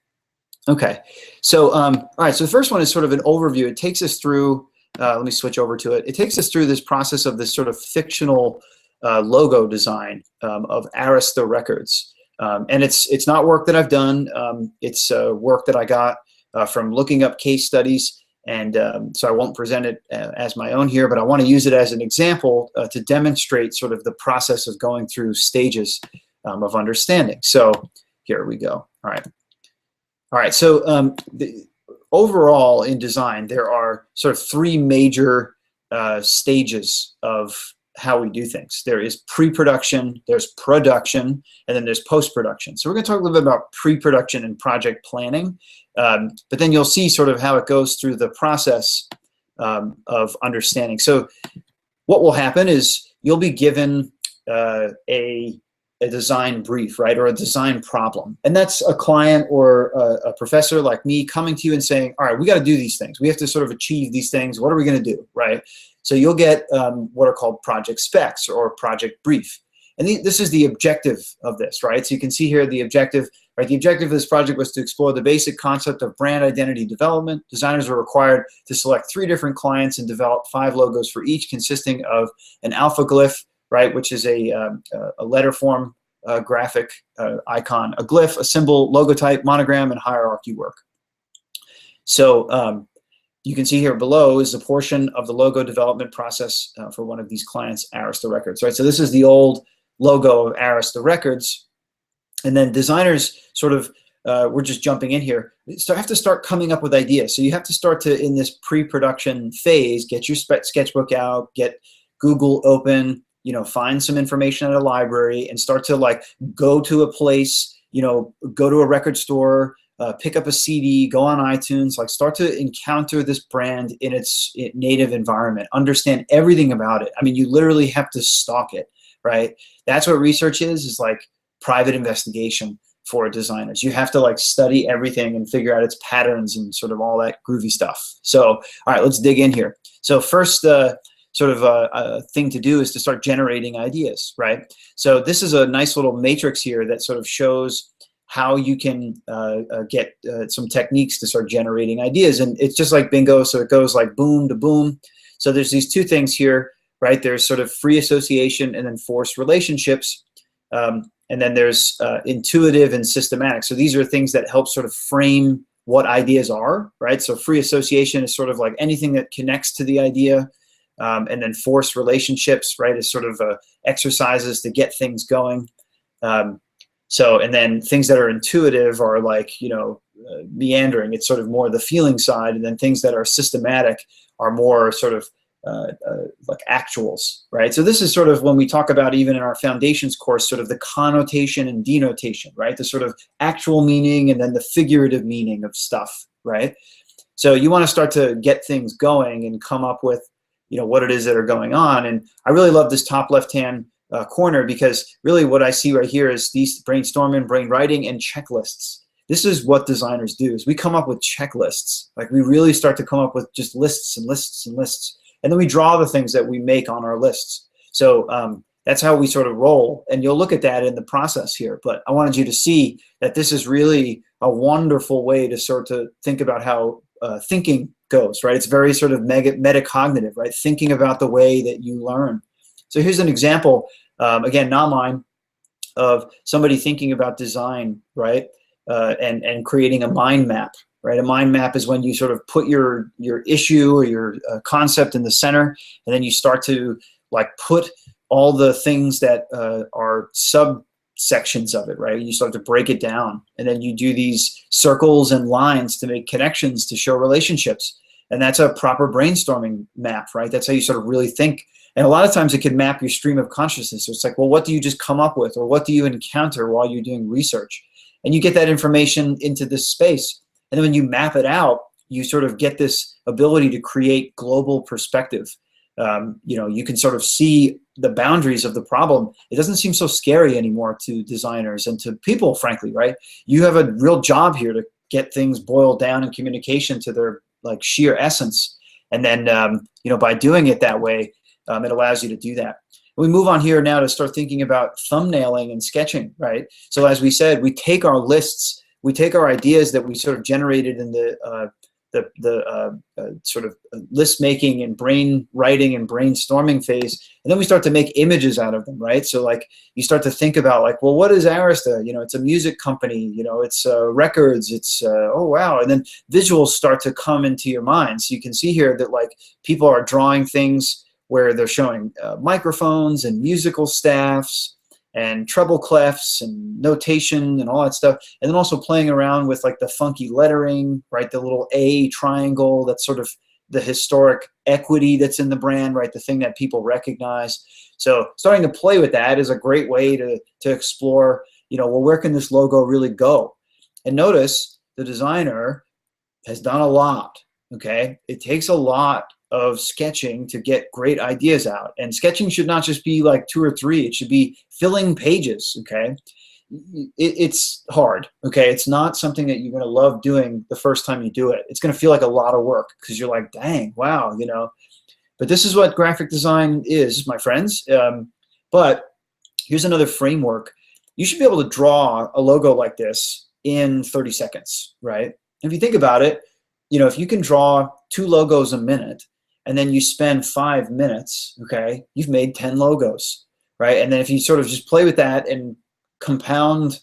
Okay, so all right, so the first one is sort of an overview. It takes us through, let me switch over to it. It takes us through this process of this sort of fictional logo design of Arista Records. And it's not work that I've done. It's work that I got from looking up case studies. And so I won't present it as my own here, but I want to use it as an example to demonstrate sort of the process of going through stages of understanding. So here we go. All right. All right. So overall in design, there are sort of three major stages of how we do things. There is pre-production, there's production, and then there's post-production. So we're going to talk a little bit about pre-production and project planning, but then you'll see sort of how it goes through the process of understanding. So what will happen is you'll be given a design brief, right, or a design problem. And that's a client or a professor like me coming to you and saying, all right, we got to do these things. We have to sort of achieve these things. What are we going to do, right? So you'll get what are called project specs or project brief. And this is the objective of this, right? So you can see here the objective, right? The objective of this project was to explore the basic concept of brand identity development. Designers were required to select 3 different clients and develop 5 logos for each, consisting of an alpha glyph, right, which is a letter form graphic icon, a glyph, a symbol, logotype, monogram, and hierarchy work. So you can see here below is a portion of the logo development process for one of these clients, Arista Records, right? So this is the old logo of Arista Records. And then designers sort of, we're just jumping in here, so have to start coming up with ideas. So you have to start to, in this pre-production phase, get your sketchbook out, get Google open, you know, find some information at a library and start to like go to a place, you know, go to a record store, pick up a CD, go on iTunes, like start to encounter this brand in its native environment, understand everything about it. I mean, you literally have to stalk it, right? That's what research is like private investigation for designers. You have to like study everything and figure out its patterns and sort of all that groovy stuff. So, all right, let's dig in here. So first sort of a thing to do is to start generating ideas, right? So this is a nice little matrix here that sort of shows how you can get some techniques to start generating ideas. And it's just like bingo, so it goes like boom to boom. So there's these 2 things here, right? There's sort of free association and then forced relationships. And then there's intuitive and systematic. So these are things that help sort of frame what ideas are, right? So free association is sort of like anything that connects to the idea. And then forced relationships, right, is sort of exercises to get things going. So, and then things that are intuitive are like, you know, meandering. It's sort of more the feeling side. And then things that are systematic are more sort of like actuals, right? So this is sort of when we talk about, even in our foundations course, sort of the connotation and denotation, right? The sort of actual meaning and then the figurative meaning of stuff, right? So you want to start to get things going and come up with, you know, what it is that are going on. And I really love this top left-hand corner, because really what I see right here is these brainstorming, brain writing, and checklists. This is what designers do, is we come up with checklists. Like we really start to come up with just lists and lists and lists. And then we draw the things that we make on our lists. So that's how we sort of roll. And you'll look at that in the process here. But I wanted you to see that this is really a wonderful way to sort of think about how thinking goes, right? It's very sort of metacognitive, right? Thinking about the way that you learn. So here's an example, again, not mine, of somebody thinking about design, right? And creating a mind map, right? A mind map is when you sort of put your issue or your concept in the center, and then you start to like put all the things that are subsections of it, right? You start to break it down, and then you do these circles and lines to make connections to show relationships. And that's a proper brainstorming map, right? That's how you sort of really think. And a lot of times it can map your stream of consciousness. So it's like, well, what do you just come up with, or what do you encounter while you're doing research? And you get that information into this space. And then when you map it out, you sort of get this ability to create global perspective. You know, you can sort of see the boundaries of the problem. It doesn't seem so scary anymore to designers and to people, frankly, right? You have a real job here to get things boiled down in communication to their like sheer essence. And then, you know, by doing it that way, it allows you to do that. We move on here now to start thinking about thumbnailing and sketching, right? So as we said, we take our lists, we take our ideas that we sort of generated in the sort of list making and brain writing and brainstorming phase, and then we start to make images out of them, right? So like you start to think about like, well, what is Arista? You know, it's a music company, you know, it's records, it's oh wow, and then visuals start to come into your mind. So you can see here that like people are drawing things where they're showing microphones and musical staffs and treble clefs and notation and all that stuff, and then also playing around with like the funky lettering, right? The little A triangle, that's sort of the historic equity that's in the brand, right? The thing that people recognize. So starting to play with that is a great way to explore, you know, well, where can this logo really go? And notice the designer has done a lot, okay? It takes a lot of sketching to get great ideas out. And sketching should not just be like 2 or 3, it should be filling pages, okay? It's hard, okay? It's not something that you're gonna love doing the first time you do it. It's gonna feel like a lot of work because you're like, dang, wow, you know? But this is what graphic design is, my friends. But here's another framework. You should be able to draw a logo like this in 30 seconds, right? And if you think about it, you know, if you can draw 2 logos a minute, and then you spend 5 minutes, okay, you've made 10 logos, right? And then if you sort of just play with that and compound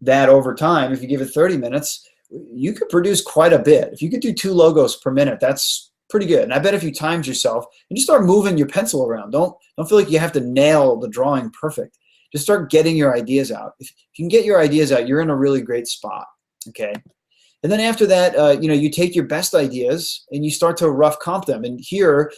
that over time, if you give it 30 minutes, you could produce quite a bit. If you could do 2 logos per minute, that's pretty good. And I bet if you timed yourself and just start moving your pencil around, don't feel like you have to nail the drawing perfect. Just start getting your ideas out. If you can get your ideas out, you're in a really great spot, okay? And then after that, you know, you take your best ideas and you start to rough comp them. And here,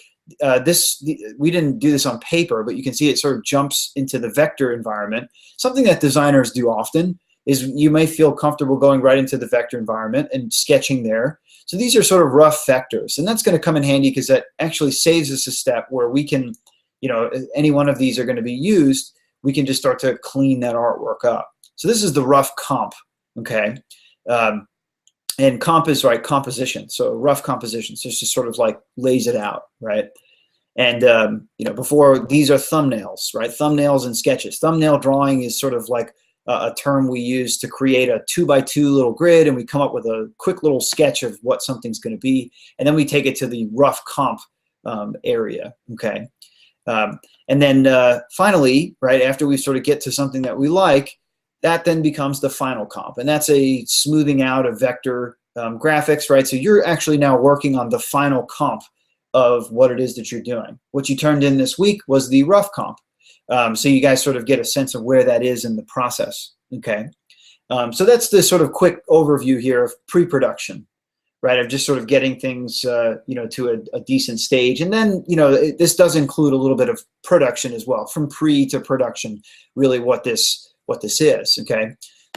we didn't do this on paper, but you can see it sort of jumps into the vector environment. Something that designers do often is you may feel comfortable going right into the vector environment and sketching there. So these are sort of rough vectors. And that's going to come in handy because that actually saves us a step where we can, you know, any one of these are going to be used. We can just start to clean that artwork up. So this is the rough comp, okay? And comp is, right, composition. So rough composition. So it's just sort of like lays it out, right? And, you know, before, these are thumbnails, right? Thumbnails and sketches. Thumbnail drawing is sort of like a term we use to create a 2x2 little grid, and we come up with a quick little sketch of what something's going to be. And then we take it to the rough comp area, okay? And then finally, right, after we sort of get to something that we like, that then becomes the final comp, and that's a smoothing out of vector graphics, right? So you're actually now working on the final comp of what it is that you're doing. What you turned in this week was the rough comp. So you guys sort of get a sense of where that is in the process, okay? So that's the sort of quick overview here of pre-production, right? Of just sort of getting things, you know, to a decent stage. And then, you know, this does include a little bit of production as well, from pre to production, really what this is, okay?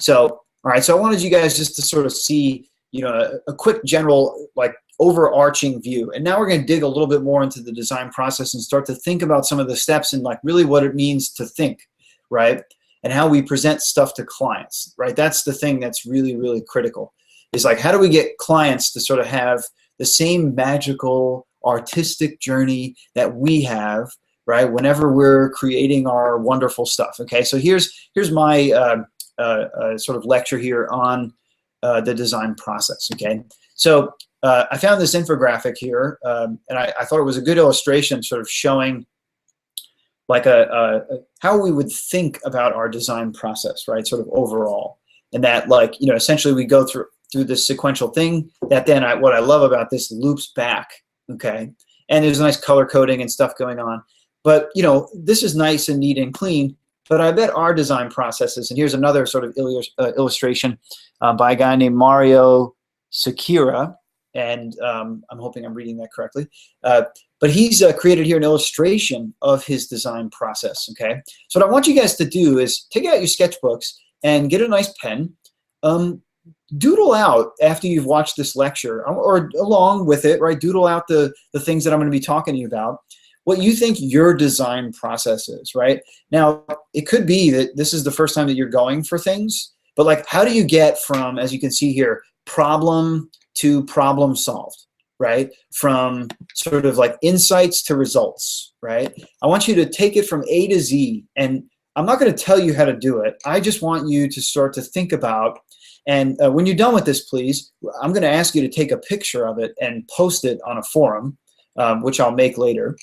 So, all right, so I wanted you guys just to sort of see, you know, a quick general, like, overarching view. And now we're going to dig a little bit more into the design process and start to think about some of the steps and, like, really what it means to think, right? And how we present stuff to clients, right? That's the thing that's really, really critical. Is like, how do we get clients to sort of have the same magical, artistic journey that we have, right, whenever we're creating our wonderful stuff, okay? So here's my sort of lecture here on the design process, okay? So I found this infographic here, and I thought it was a good illustration sort of showing like how we would think about our design process, right, sort of overall. And that, like, you know, essentially we go through this sequential thing that then what I love about this loops back, okay? And there's nice color coding and stuff going on. But, you know, this is nice and neat and clean, but I bet our design processes, and here's another sort of illustration by a guy named Mario Sakira, and I'm hoping I'm reading that correctly. But he's created here an illustration of his design process, okay? So what I want you guys to do is take out your sketchbooks and get a nice pen. Doodle out after you've watched this lecture, or along with it, right? Doodle out the things that I'm going to be talking to you about, what you think your design process is, right? Now, it could be that this is the first time that you're going for things, but like, how do you get from, as you can see here, problem to problem solved, right? From sort of like insights to results, right? I want you to take it from A to Z, and I'm not going to tell you how to do it. I just want you to start to think about, and when you're done with this, please, I'm going to ask you to take a picture of it and post it on a forum, which I'll make later,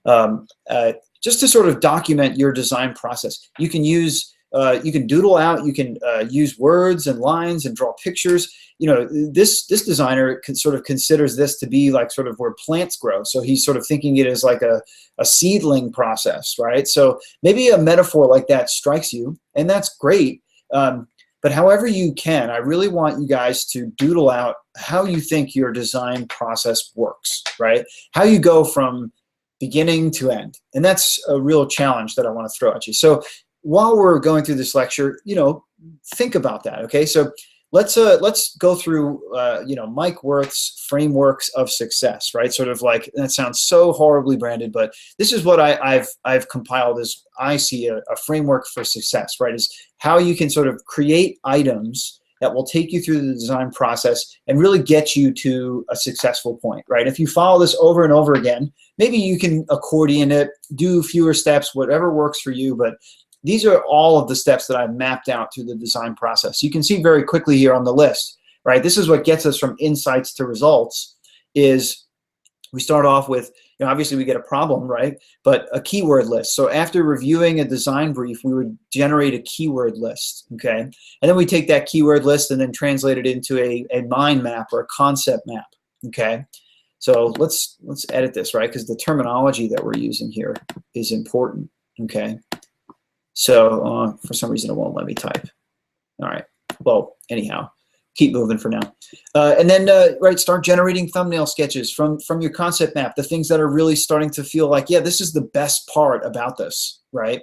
just to sort of document your design process. You can use, you can doodle out, you can use words and lines and draw pictures. You know, this designer sort of considers this to be like sort of where plants grow. So he's sort of thinking it as like a seedling process, right? So maybe a metaphor like that strikes you, and that's great. But however you can, I really want you guys to doodle out how you think your design process works, right? How you go from beginning to end. And that's a real challenge that I want to throw at you. So while we're going through this lecture, you know, think about that, okay? So let's go through, you know, Mike Wirth's frameworks of success, right? Sort of like, that sounds so horribly branded, but this is what I've compiled as I see a framework for success, right? Is how you can sort of create items that will take you through the design process and really get you to a successful point, right? If you follow this over and over again, maybe you can accordion it, do fewer steps, whatever works for you, but these are all of the steps that I've mapped out through the design process. You can see very quickly here on the list, right? This is what gets us from insights to results. Is we start off with, you know, obviously we get a problem, right? But a keyword list. So after reviewing a design brief, we would generate a keyword list, okay? And then we take that keyword list and then translate it into a mind map or a concept map, okay? So let's edit this, right? Because the terminology that we're using here is important, okay? So for some reason it won't let me type. All right, well, anyhow, keep moving for now. And then, right, start generating thumbnail sketches from your concept map, the things that are really starting to feel like, yeah, this is the best part about this, right?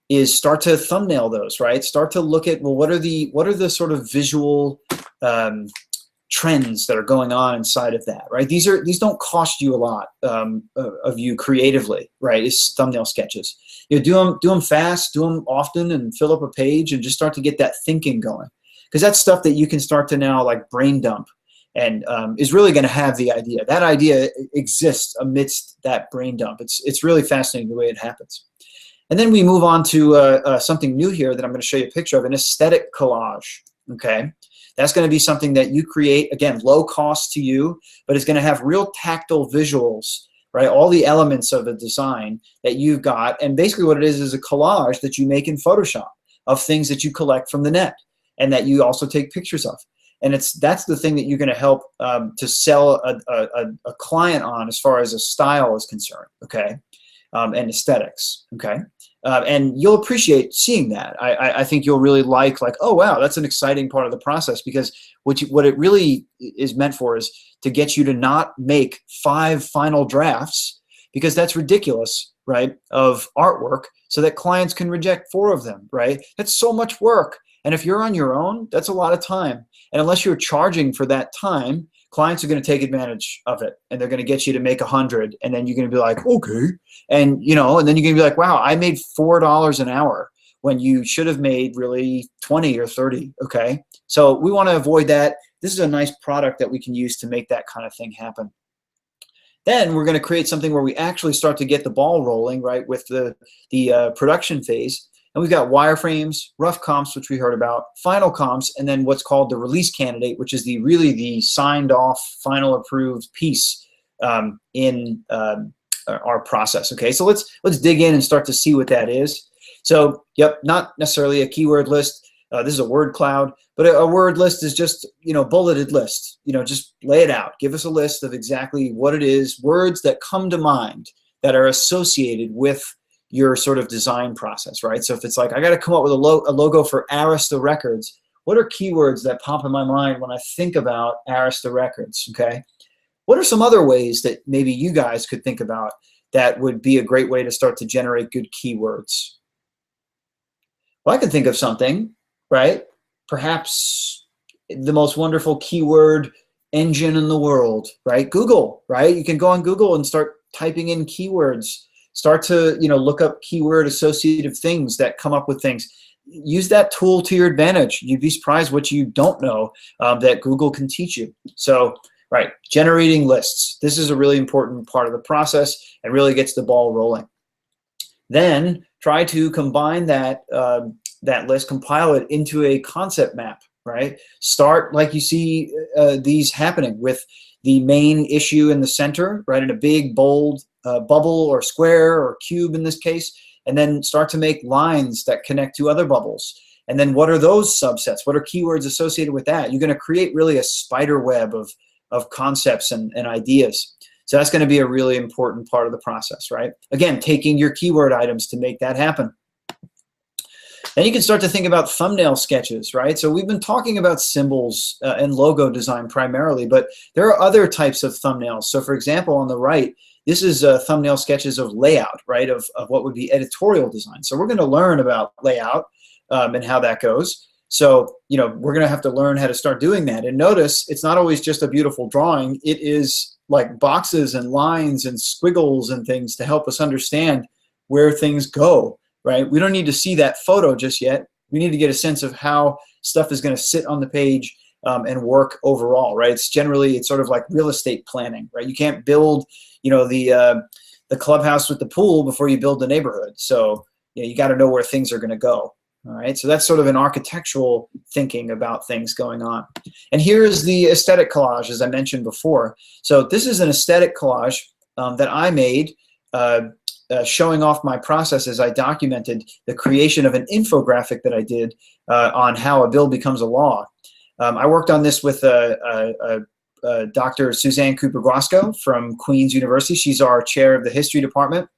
Is start to thumbnail those, right? Start to look at, well, what are the sort of visual trends that are going on inside of that, right? These don't cost you a lot of you creatively, right? It's thumbnail sketches. You know, do them fast, do them often, and fill up a page, and just start to get that thinking going, because that's stuff that you can start to now like brain dump, and is really going to have the idea. That idea exists amidst that brain dump. It's really fascinating the way it happens. And then we move on to something new here that I'm going to show you a picture of, an aesthetic collage. Okay. That's going to be something that you create, again, low cost to you, but it's going to have real tactile visuals, right? All the elements of a design that you've got. And basically what it is a collage that you make in Photoshop of things that you collect from the net and that you also take pictures of. And that's the thing that you're going to help to sell a client on as far as a style is concerned, okay? And aesthetics, okay? And you'll appreciate seeing that. I think you'll really like, oh, wow, that's an exciting part of the process, because what it really is meant for is to get you to not make 5 final drafts, because that's ridiculous, right, of artwork, so that clients can reject 4 of them, right? That's so much work. And if you're on your own, that's a lot of time. And unless you're charging for that time, clients are going to take advantage of it, and they're going to get you to make 100, and then you're going to be like, okay, and you know, and then you're going to be like, wow, I made $4 an hour when you should have made really 20 or 30. Okay, so we want to avoid that. This is a nice product that we can use to make that kind of thing happen. Then we're going to create something where we actually start to get the ball rolling, right, with the production phase. And we've got wireframes, rough comps, which we heard about, final comps, and then what's called the release candidate, which is really the signed off, final approved piece in our process. Okay, so let's dig in and start to see what that is. So, yep, not necessarily a keyword list. This is a word cloud, but a word list is just, you know, bulleted list. You know, just lay it out. Give us a list of exactly what it is, words that come to mind that are associated with your sort of design process, right? So if it's like, I got to come up with a logo for Arista Records, what are keywords that pop in my mind when I think about Arista Records, okay? What are some other ways that maybe you guys could think about that would be a great way to start to generate good keywords? Well, I can think of something, right? Perhaps the most wonderful keyword engine in the world, right? Google, right? You can go on Google and start typing in keywords. Start to, look up keyword associative things that come up with things. Use that tool to your advantage. You'd be surprised what you don't know that Google can teach you. So, right, generating lists. This is a really important part of the process and really gets the ball rolling. Then try to combine that list, compile it into a concept map, right? Start like you see these happening with the main issue in the center, right, in a big, bold bubble or square or cube in this case, and then start to make lines that connect to other bubbles. And then what are those subsets? What are keywords associated with that? You're going to create really a spider web of concepts and ideas. So that's going to be a really important part of the process, right? Again, taking your keyword items to make that happen. Then you can start to think about thumbnail sketches, right? So we've been talking about symbols and logo design primarily, but there are other types of thumbnails. So for example, on the right, this is thumbnail sketches of layout, right, of what would be editorial design. So we're going to learn about layout and how that goes. So, we're going to have to learn how to start doing that. And notice, it's not always just a beautiful drawing. It is like boxes and lines and squiggles and things to help us understand where things go, right? We don't need to see that photo just yet. We need to get a sense of how stuff is going to sit on the page and work overall, right? It's sort of like real estate planning, right? You can't build, the clubhouse with the pool before you build the neighborhood. So, you got to know where things are going to go. All right, so that's sort of an architectural thinking about things going on. And here is the aesthetic collage, as I mentioned before. So this is an aesthetic collage that I made showing off my process as I documented the creation of an infographic that I did on how a bill becomes a law. I worked on this with Dr. Suzanne Cooper-Guasco from Queen's University. She's our chair of the history department.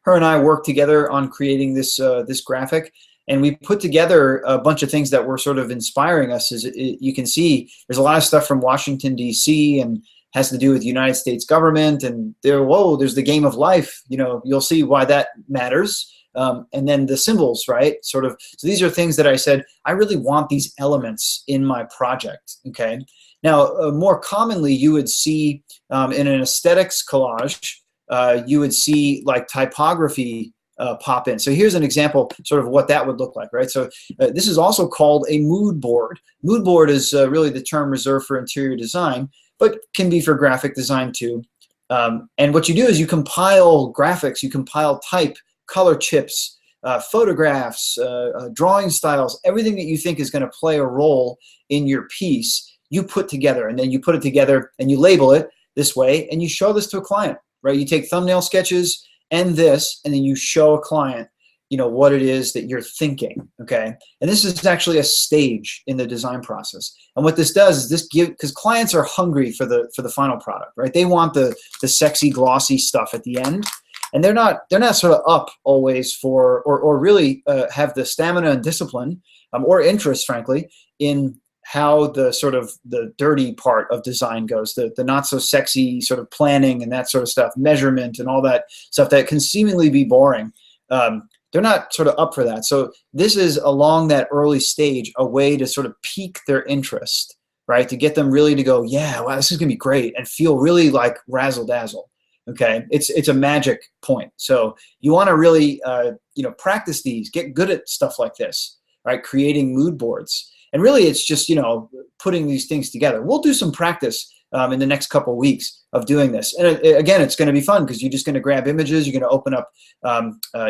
Her and I worked together on creating this graphic. And we put together a bunch of things that were sort of inspiring us. As you can see, there's a lot of stuff from Washington, D.C. and has to do with the United States government. And there's the game of life. You'll see why that matters. And then the symbols, right? So these are things that I said, I really want these elements in my project, okay? Now, more commonly, you would see in an aesthetics collage, you would see like typography pop in. So here's an example sort of what that would look like, right? So this is also called a mood board. Mood board is really the term reserved for interior design, but can be for graphic design too. And what you do is you compile graphics, you compile type, color chips, photographs, drawing styles, everything that you think is going to play a role in your piece, you put together, and then you put it together and you label it this way, and you show this to a client, right? You take thumbnail sketches and this, and then you show a client, what it is that you're thinking, okay? And this is actually a stage in the design process. And what this does is because clients are hungry for the final product, right? They want the sexy, glossy stuff at the end, and they're not sort of up always for, or really have the stamina and discipline or interest, frankly, in how the dirty part of design goes, the not so sexy sort of planning and that sort of stuff, measurement and all that stuff that can seemingly be boring. They're not sort of up for that. So this is along that early stage a way to sort of pique their interest, right? To get them really to go, yeah, wow, this is gonna be great, and feel really like razzle dazzle. Okay, it's a magic point. So you want to really practice these, get good at stuff like this, right? Creating mood boards. And really, it's just, putting these things together. We'll do some practice in the next couple of weeks of doing this. And again, it's going to be fun because you're just going to grab images. You're going to open up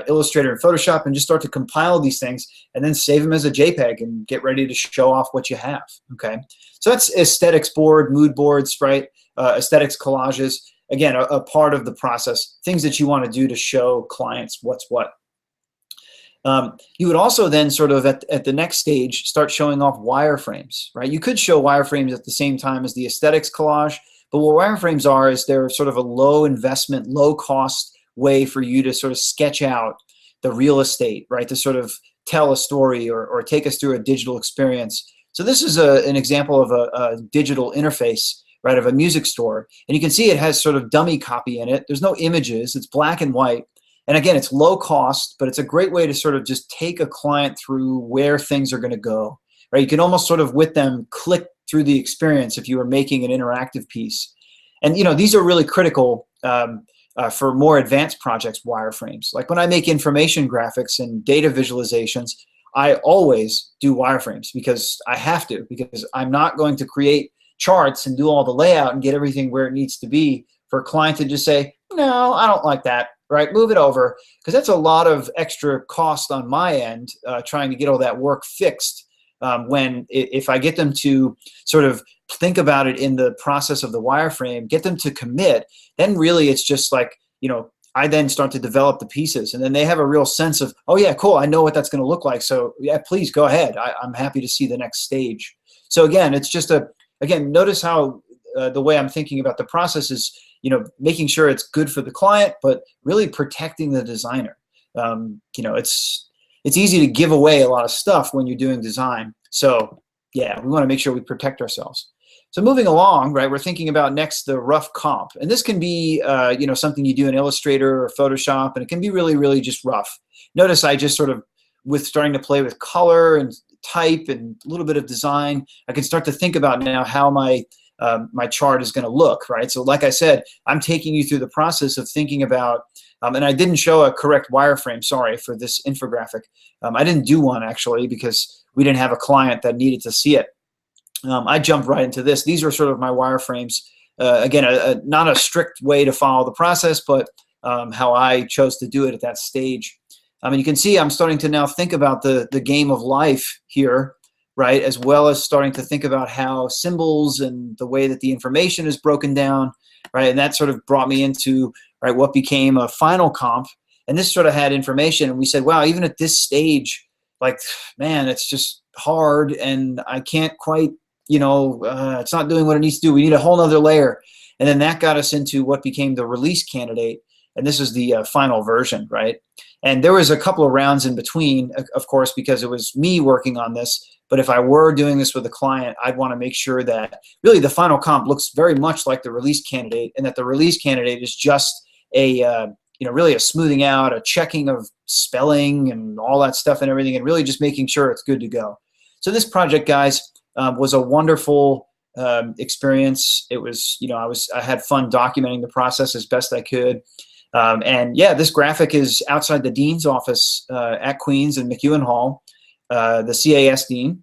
Illustrator and Photoshop and just start to compile these things and then save them as a JPEG and get ready to show off what you have. Okay, so that's aesthetics board, mood boards, right? Aesthetics collages. Again, a part of the process, things that you want to do to show clients what's what. You would also then sort of at the next stage start showing off wireframes, right? You could show wireframes at the same time as the aesthetics collage, but what wireframes are is they're sort of a low investment, low cost way for you to sort of sketch out the real estate, right? To sort of tell a story or take us through a digital experience. So this is an example of a digital interface, right, of a music store. And you can see it has sort of dummy copy in it. There's no images. It's black and white. And again, it's low cost, but it's a great way to sort of just take a client through where things are going to go, right? You can almost sort of with them click through the experience if you were making an interactive piece. And, you know, these are really critical for more advanced projects, wireframes. Like when I make information graphics and data visualizations, I always do wireframes because I have to, because I'm not going to create charts and do all the layout and get everything where it needs to be for a client to just say, no, I don't like that, right? Move it over, because that's a lot of extra cost on my end trying to get all that work fixed. When if I get them to sort of think about it in the process of the wireframe, get them to commit, then really it's just like, you know, I then start to develop the pieces, and then they have a real sense of, oh yeah, cool, I know what that's going to look like. So yeah, please go ahead. I'm happy to see the next stage. So again, it's just again, notice how the way I'm thinking about the process is, you know, making sure it's good for the client, but really protecting the designer. You know, it's easy to give away a lot of stuff when you're doing design. So yeah, we want to make sure we protect ourselves. So moving along, right, we're thinking about next the rough comp. And this can be, you know, something you do in Illustrator or Photoshop, and it can be really, really just rough. Notice I just sort of, with starting to play with color and type and a little bit of design, I can start to think about now how my my chart is going to look, right? So like I said, I'm taking you through the process of thinking about, and I didn't show a correct wireframe, sorry, for this infographic. I didn't do one actually because we didn't have a client that needed to see it. I jumped right into this. These are sort of my wireframes. Again, not a strict way to follow the process, but how I chose to do it at that stage. And you can see I'm starting to now think about the game of life here, right, as well as starting to think about how symbols and the way that the information is broken down, right, and that sort of brought me into, right, what became a final comp. And this sort of had information, and we said, wow, even at this stage, like, man, it's just hard, and I can't quite, you know, it's not doing what it needs to do. We need a whole nother layer. And then that got us into what became the release candidate. And this is the final version, right? And there was a couple of rounds in between, of course, because it was me working on this. But if I were doing this with a client, I'd want to make sure that really the final comp looks very much like the release candidate, and that the release candidate is just a, you know, really a smoothing out, a checking of spelling and all that stuff and everything, and really just making sure it's good to go. So this project, guys, was a wonderful experience. It was, you know, I had fun documenting the process as best I could. And yeah, this graphic is outside the dean's office at Queens and McEwen Hall, the CAS dean.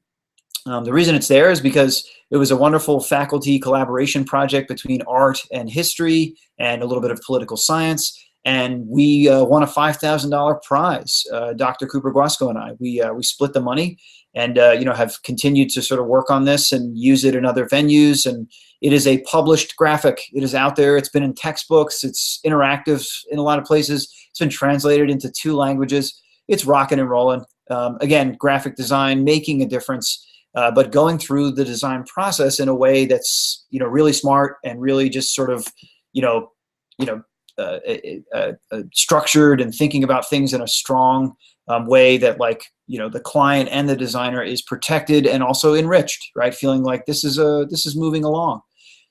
The reason it's there is because it was a wonderful faculty collaboration project between art and history and a little bit of political science. And we won a $5,000 prize, Dr. Cooper Guasco and I. We split the money, and you know, have continued to sort of work on this and use it in other venues. And it is a published graphic. It is out there. It's been in textbooks. It's interactive in a lot of places. It's been translated into 2 languages. It's rocking and rolling. Again, graphic design, making a difference, but going through the design process in a way that's, you know, really smart and really just sort of, structured, and thinking about things in a strong way that, like, you know, the client and the designer is protected and also enriched, right? Feeling like this is moving along.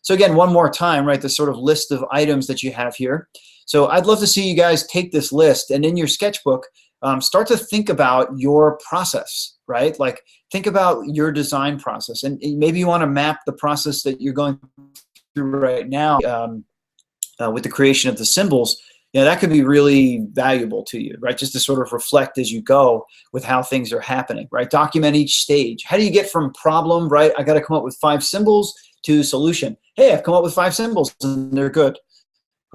So again, one more time, right, the sort of list of items that you have here. So I'd love to see you guys take this list and in your sketchbook, start to think about your process, right? Like, think about your design process, and maybe you want to map the process that you're going through right now with the creation of the symbols. You know, that could be really valuable to you, right? Just to sort of reflect as you go with how things are happening, right? Document each stage. How do you get from problem, right? I got to come up with 5 symbols to solution. Hey, I've come up with 5 symbols and they're good,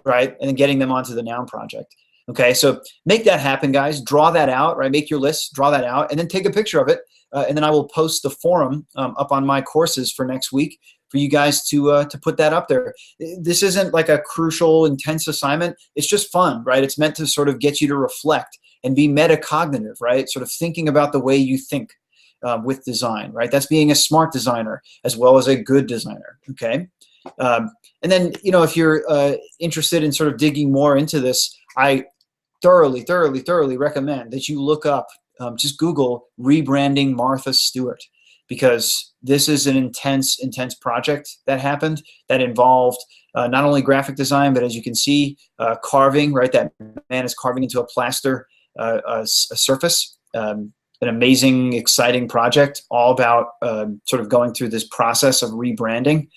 right? And then getting them onto the noun project. Okay, so make that happen, guys. Draw that out, right? Make your list, draw that out, and then take a picture of it. And then I will post the forum up on my courses for next week for you guys to put that up there. This isn't like a crucial, intense assignment. It's just fun, right? It's meant to sort of get you to reflect and be metacognitive, right? Sort of thinking about the way you think with design, right? That's being a smart designer as well as a good designer, okay? And then, you know, if you're interested in sort of digging more into this, I thoroughly recommend that you look up just Google rebranding Martha Stewart, because this is an intense project that happened that involved not only graphic design, but as you can see, carving, right? That man is carving into a plaster a surface. An amazing, exciting project, all about sort of going through this process of rebranding.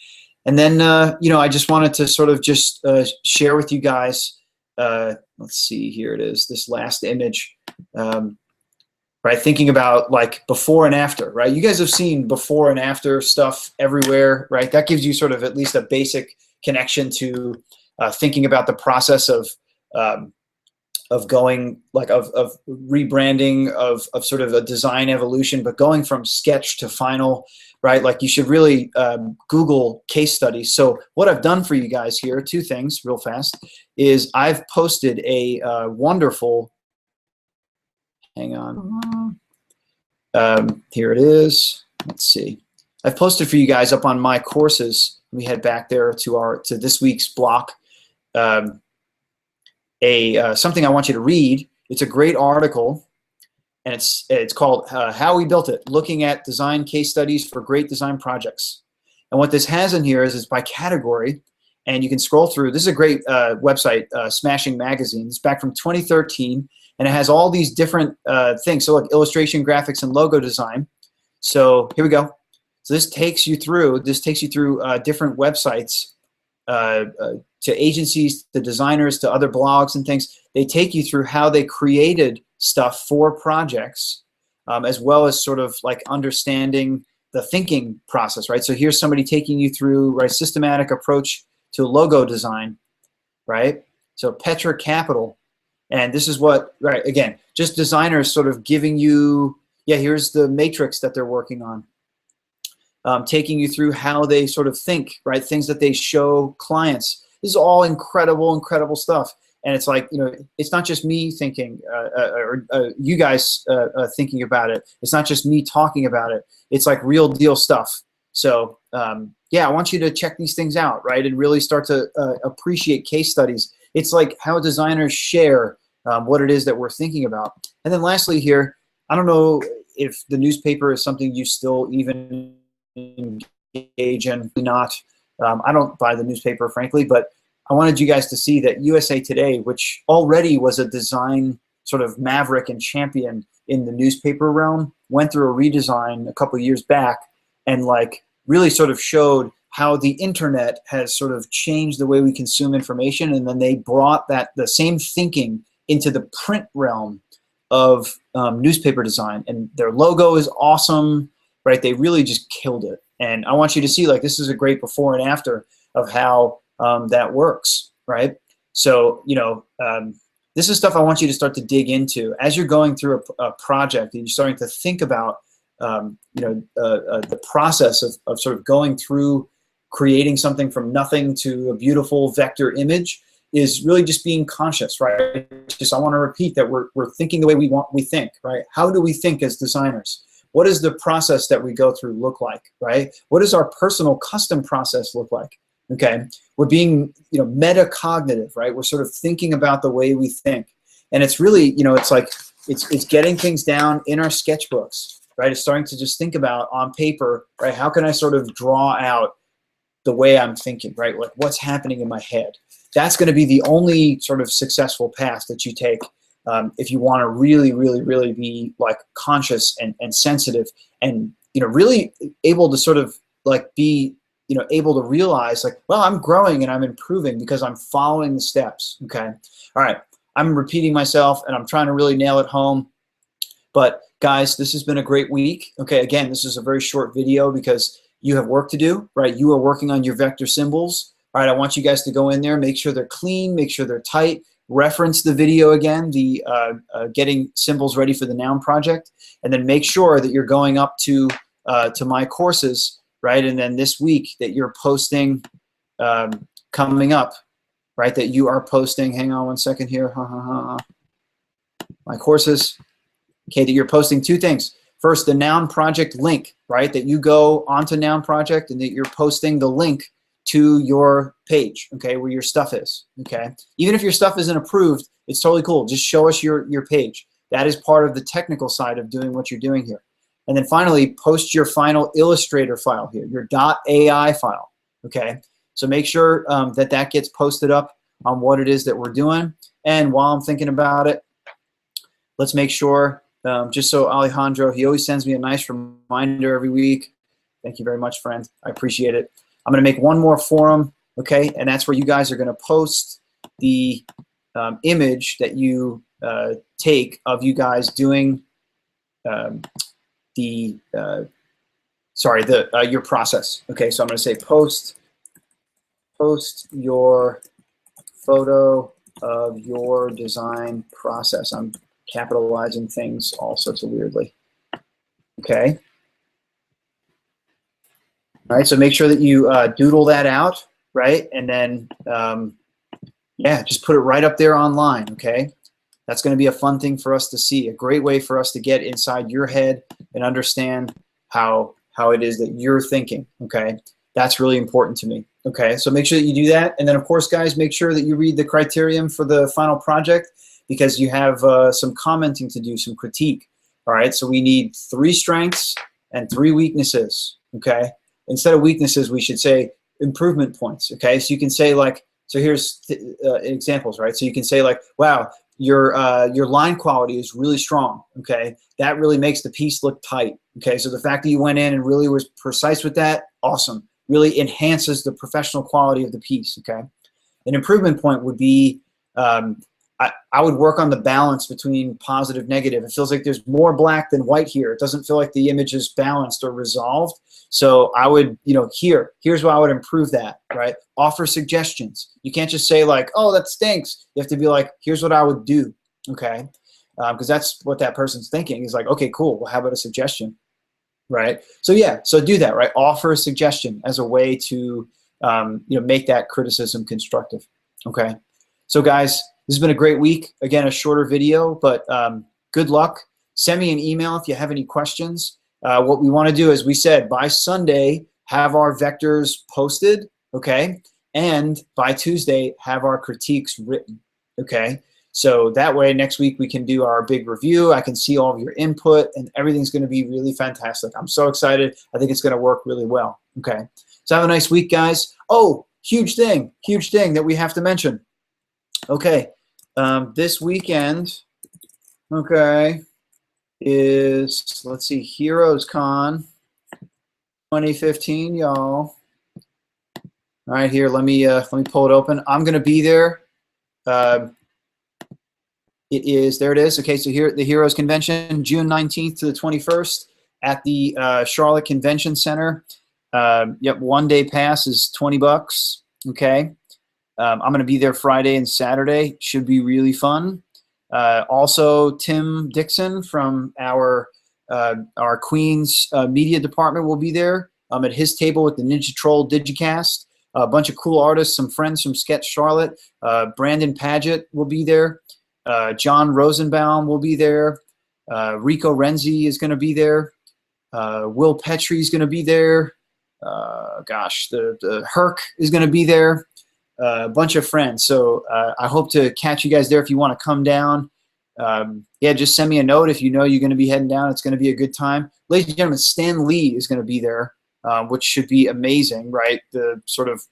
And then, I just wanted to sort of just share with you guys, let's see, here it is, this last image, right? Thinking about like before and after, right? You guys have seen before and after stuff everywhere, right? That gives you sort of at least a basic connection to thinking about the process of going, like of rebranding, of sort of a design evolution, but going from sketch to final, right? Like you should really Google case studies. So what I've done for you guys here, two things real fast, is I've posted a wonderful, hang on, here it is, let's see. I've posted for you guys up on my courses. Let me head back there to this week's block. Something I want you to read. It's a great article, and it's called How We Built It, Looking at Design Case Studies for Great Design Projects. And what this has in here is it's by category, and you can scroll through. This is a great website, Smashing Magazine. It's back from 2013, and it has all these different things. So like illustration, graphics, and logo design. So here we go. So this takes you through different websites, to agencies, to designers, to other blogs and things. They take you through how they created stuff for projects, as well as sort of like understanding the thinking process, right? So here's somebody taking you through, right, systematic approach to logo design, right? So Petra Capital, and this is what, right, again, just designers sort of giving you, yeah, here's the matrix that they're working on. Taking you through how they sort of think, right? Things that they show clients. This is all incredible, incredible stuff. And it's like, it's not just me thinking, or you guys thinking about it. It's not just me talking about it. It's like real deal stuff. So yeah, I want you to check these things out, right? And really start to appreciate case studies. It's like how designers share what it is that we're thinking about. And then lastly here, I don't know if the newspaper is something you still even engage in. Not, I don't buy the newspaper, frankly, but I wanted you guys to see that USA Today, which already was a design sort of maverick and champion in the newspaper realm, went through a redesign a couple of years back, and like really sort of showed how the internet has sort of changed the way we consume information. And then they brought the same thinking into the print realm of newspaper design, and their logo is awesome, right? They really just killed it. And I want you to see, like, this is a great before and after of how that works, right? So, this is stuff I want you to start to dig into as you're going through a project and you're starting to think about, the process of sort of going through creating something from nothing to a beautiful vector image. Is really just being conscious, right? Just, I want to repeat that we're thinking the way we think, right? How do we think as designers? What does the process that we go through look like, right? What does our personal custom process look like? Okay, we're being, metacognitive, right? We're sort of thinking about the way we think, and it's really, it's like it's getting things down in our sketchbooks, right? It's starting to just think about on paper, right? How can I sort of draw out the way I'm thinking, right? Like what's happening in my head. That's going to be the only sort of successful path that you take if you want to really, really, really be like conscious and sensitive, and really able to sort of like be able to realize like, well, I'm growing and I'm improving because I'm following the steps. Okay, all right. I'm repeating myself and I'm trying to really nail it home, but guys, this has been a great week. Okay, again, this is a very short video because you have work to do, right? You are working on your vector symbols. All right, I want you guys to go in there, make sure they're clean, make sure they're tight, reference the video again, the getting symbols ready for the noun project, and then make sure that you're going up to my courses, right? And then this week that you're posting, coming up, right, that you are posting, hang on one second here, my courses, okay, that you're posting two things. First, the noun project link, right, that you go onto noun project and that you're posting the link to your page, okay, where your stuff is, okay? Even if your stuff isn't approved, it's totally cool. Just show us your page. That is part of the technical side of doing what you're doing here. And then finally, post your final Illustrator file here, your .ai file, okay? So make sure that that gets posted up on what it is that we're doing. And while I'm thinking about it, let's make sure, just so Alejandro, he always sends me a nice reminder every week. Thank you very much, friend. I appreciate it. I'm going to make one more forum, okay? And that's where you guys are going to post the image that you take of you guys doing your process. Okay, so I'm going to say post your photo of your design process. I'm capitalizing things all sorts of weirdly. Okay. All right, so make sure that you doodle that out, right? And then, yeah, just put it right up there online, okay? That's going to be a fun thing for us to see, a great way for us to get inside your head and understand how it is that you're thinking, okay? That's really important to me, okay? So make sure that you do that. And then, of course, guys, make sure that you read the criterion for the final project because you have some commenting to do, some critique, all right? So we need 3 strengths and 3 weaknesses, okay? Instead of weaknesses, we should say improvement points, okay? So you can say like, so here's examples, right? So you can say like, wow, your line quality is really strong, okay? That really makes the piece look tight, okay? So the fact that you went in and really was precise with that, awesome. Really enhances the professional quality of the piece, okay? An improvement point would be, I would work on the balance between positive, negative. It feels like there's more black than white here. It doesn't feel like the image is balanced or resolved. So I would, here's why I would improve that, right? Offer suggestions. You can't just say like, oh, that stinks. You have to be like, here's what I would do, okay? Because that's what that person's thinking. Is like, okay, cool. Well, how about a suggestion, right? So yeah, so do that, right? Offer a suggestion as a way to, make that criticism constructive, okay? So guys, this has been a great week. Again, a shorter video, but good luck. Send me an email if you have any questions. What we want to do, as we said, by Sunday, have our vectors posted, okay? And by Tuesday, have our critiques written, okay? So that way, next week, we can do our big review. I can see all of your input, and everything's going to be really fantastic. I'm so excited. I think it's going to work really well, okay? So have a nice week, guys. Oh, huge thing that we have to mention. Okay, this weekend, okay, is, let's see, Heroes Con 2015, y'all. All right, here, let me pull it open. I'm gonna be there. There it is. Okay, so here, the Heroes Convention, June 19th to the 21st at the Charlotte Convention Center. Yep, 1-day pass is $20, okay? I'm going to be there Friday and Saturday. Should be really fun. Also, Tim Dixon from our Queens media department will be there. I'm at his table with the Ninja Troll Digicast. A bunch of cool artists, some friends from Sketch Charlotte. Brandon Paget will be there. John Rosenbaum will be there. Rico Renzi is going to be there. Will Petrie is going to be there. The Herc is going to be there. A bunch of friends. So I hope to catch you guys there if you want to come down. Yeah, just send me a note if you know you're going to be heading down. It's going to be a good time. Ladies and gentlemen, Stan Lee is going to be there, which should be amazing, right? The sort of,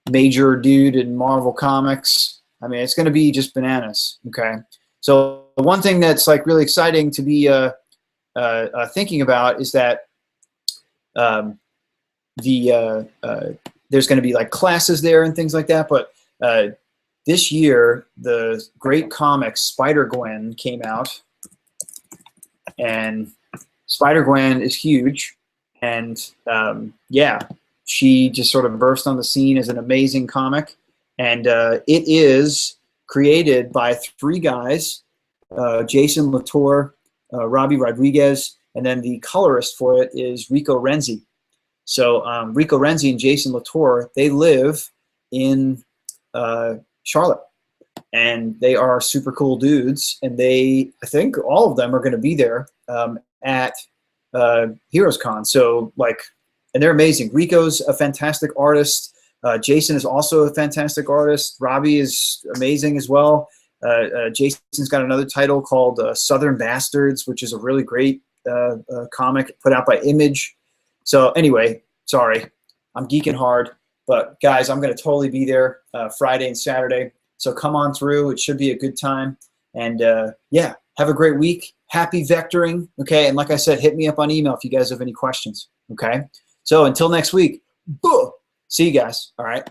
major dude in Marvel Comics. I mean, it's going to be just bananas, okay? So one thing that's like really exciting to be thinking about is that there's going to be like classes there and things like that, but this year the great comic Spider-Gwen came out, and Spider-Gwen is huge, and yeah, she just sort of burst on the scene as an amazing comic, and it is created by 3 guys, Jason Latour, Robbie Rodriguez, and then the colorist for it is Rico Renzi. So Rico Renzi and Jason Latour, they live in Charlotte, and they are super cool dudes, and I think all of them are going to be there at Heroes Con. So and they're amazing. Rico's a fantastic artist. Jason is also a fantastic artist. Robbie is amazing as well. Jason's got another title called Southern Bastards, which is a really great comic put out by Image. So anyway, sorry, I'm geeking hard. But guys, I'm going to totally be there Friday and Saturday. So come on through. It should be a good time. And yeah, have a great week. Happy vectoring. Okay. And like I said, hit me up on email if you guys have any questions. Okay. So until next week, see you guys. All right.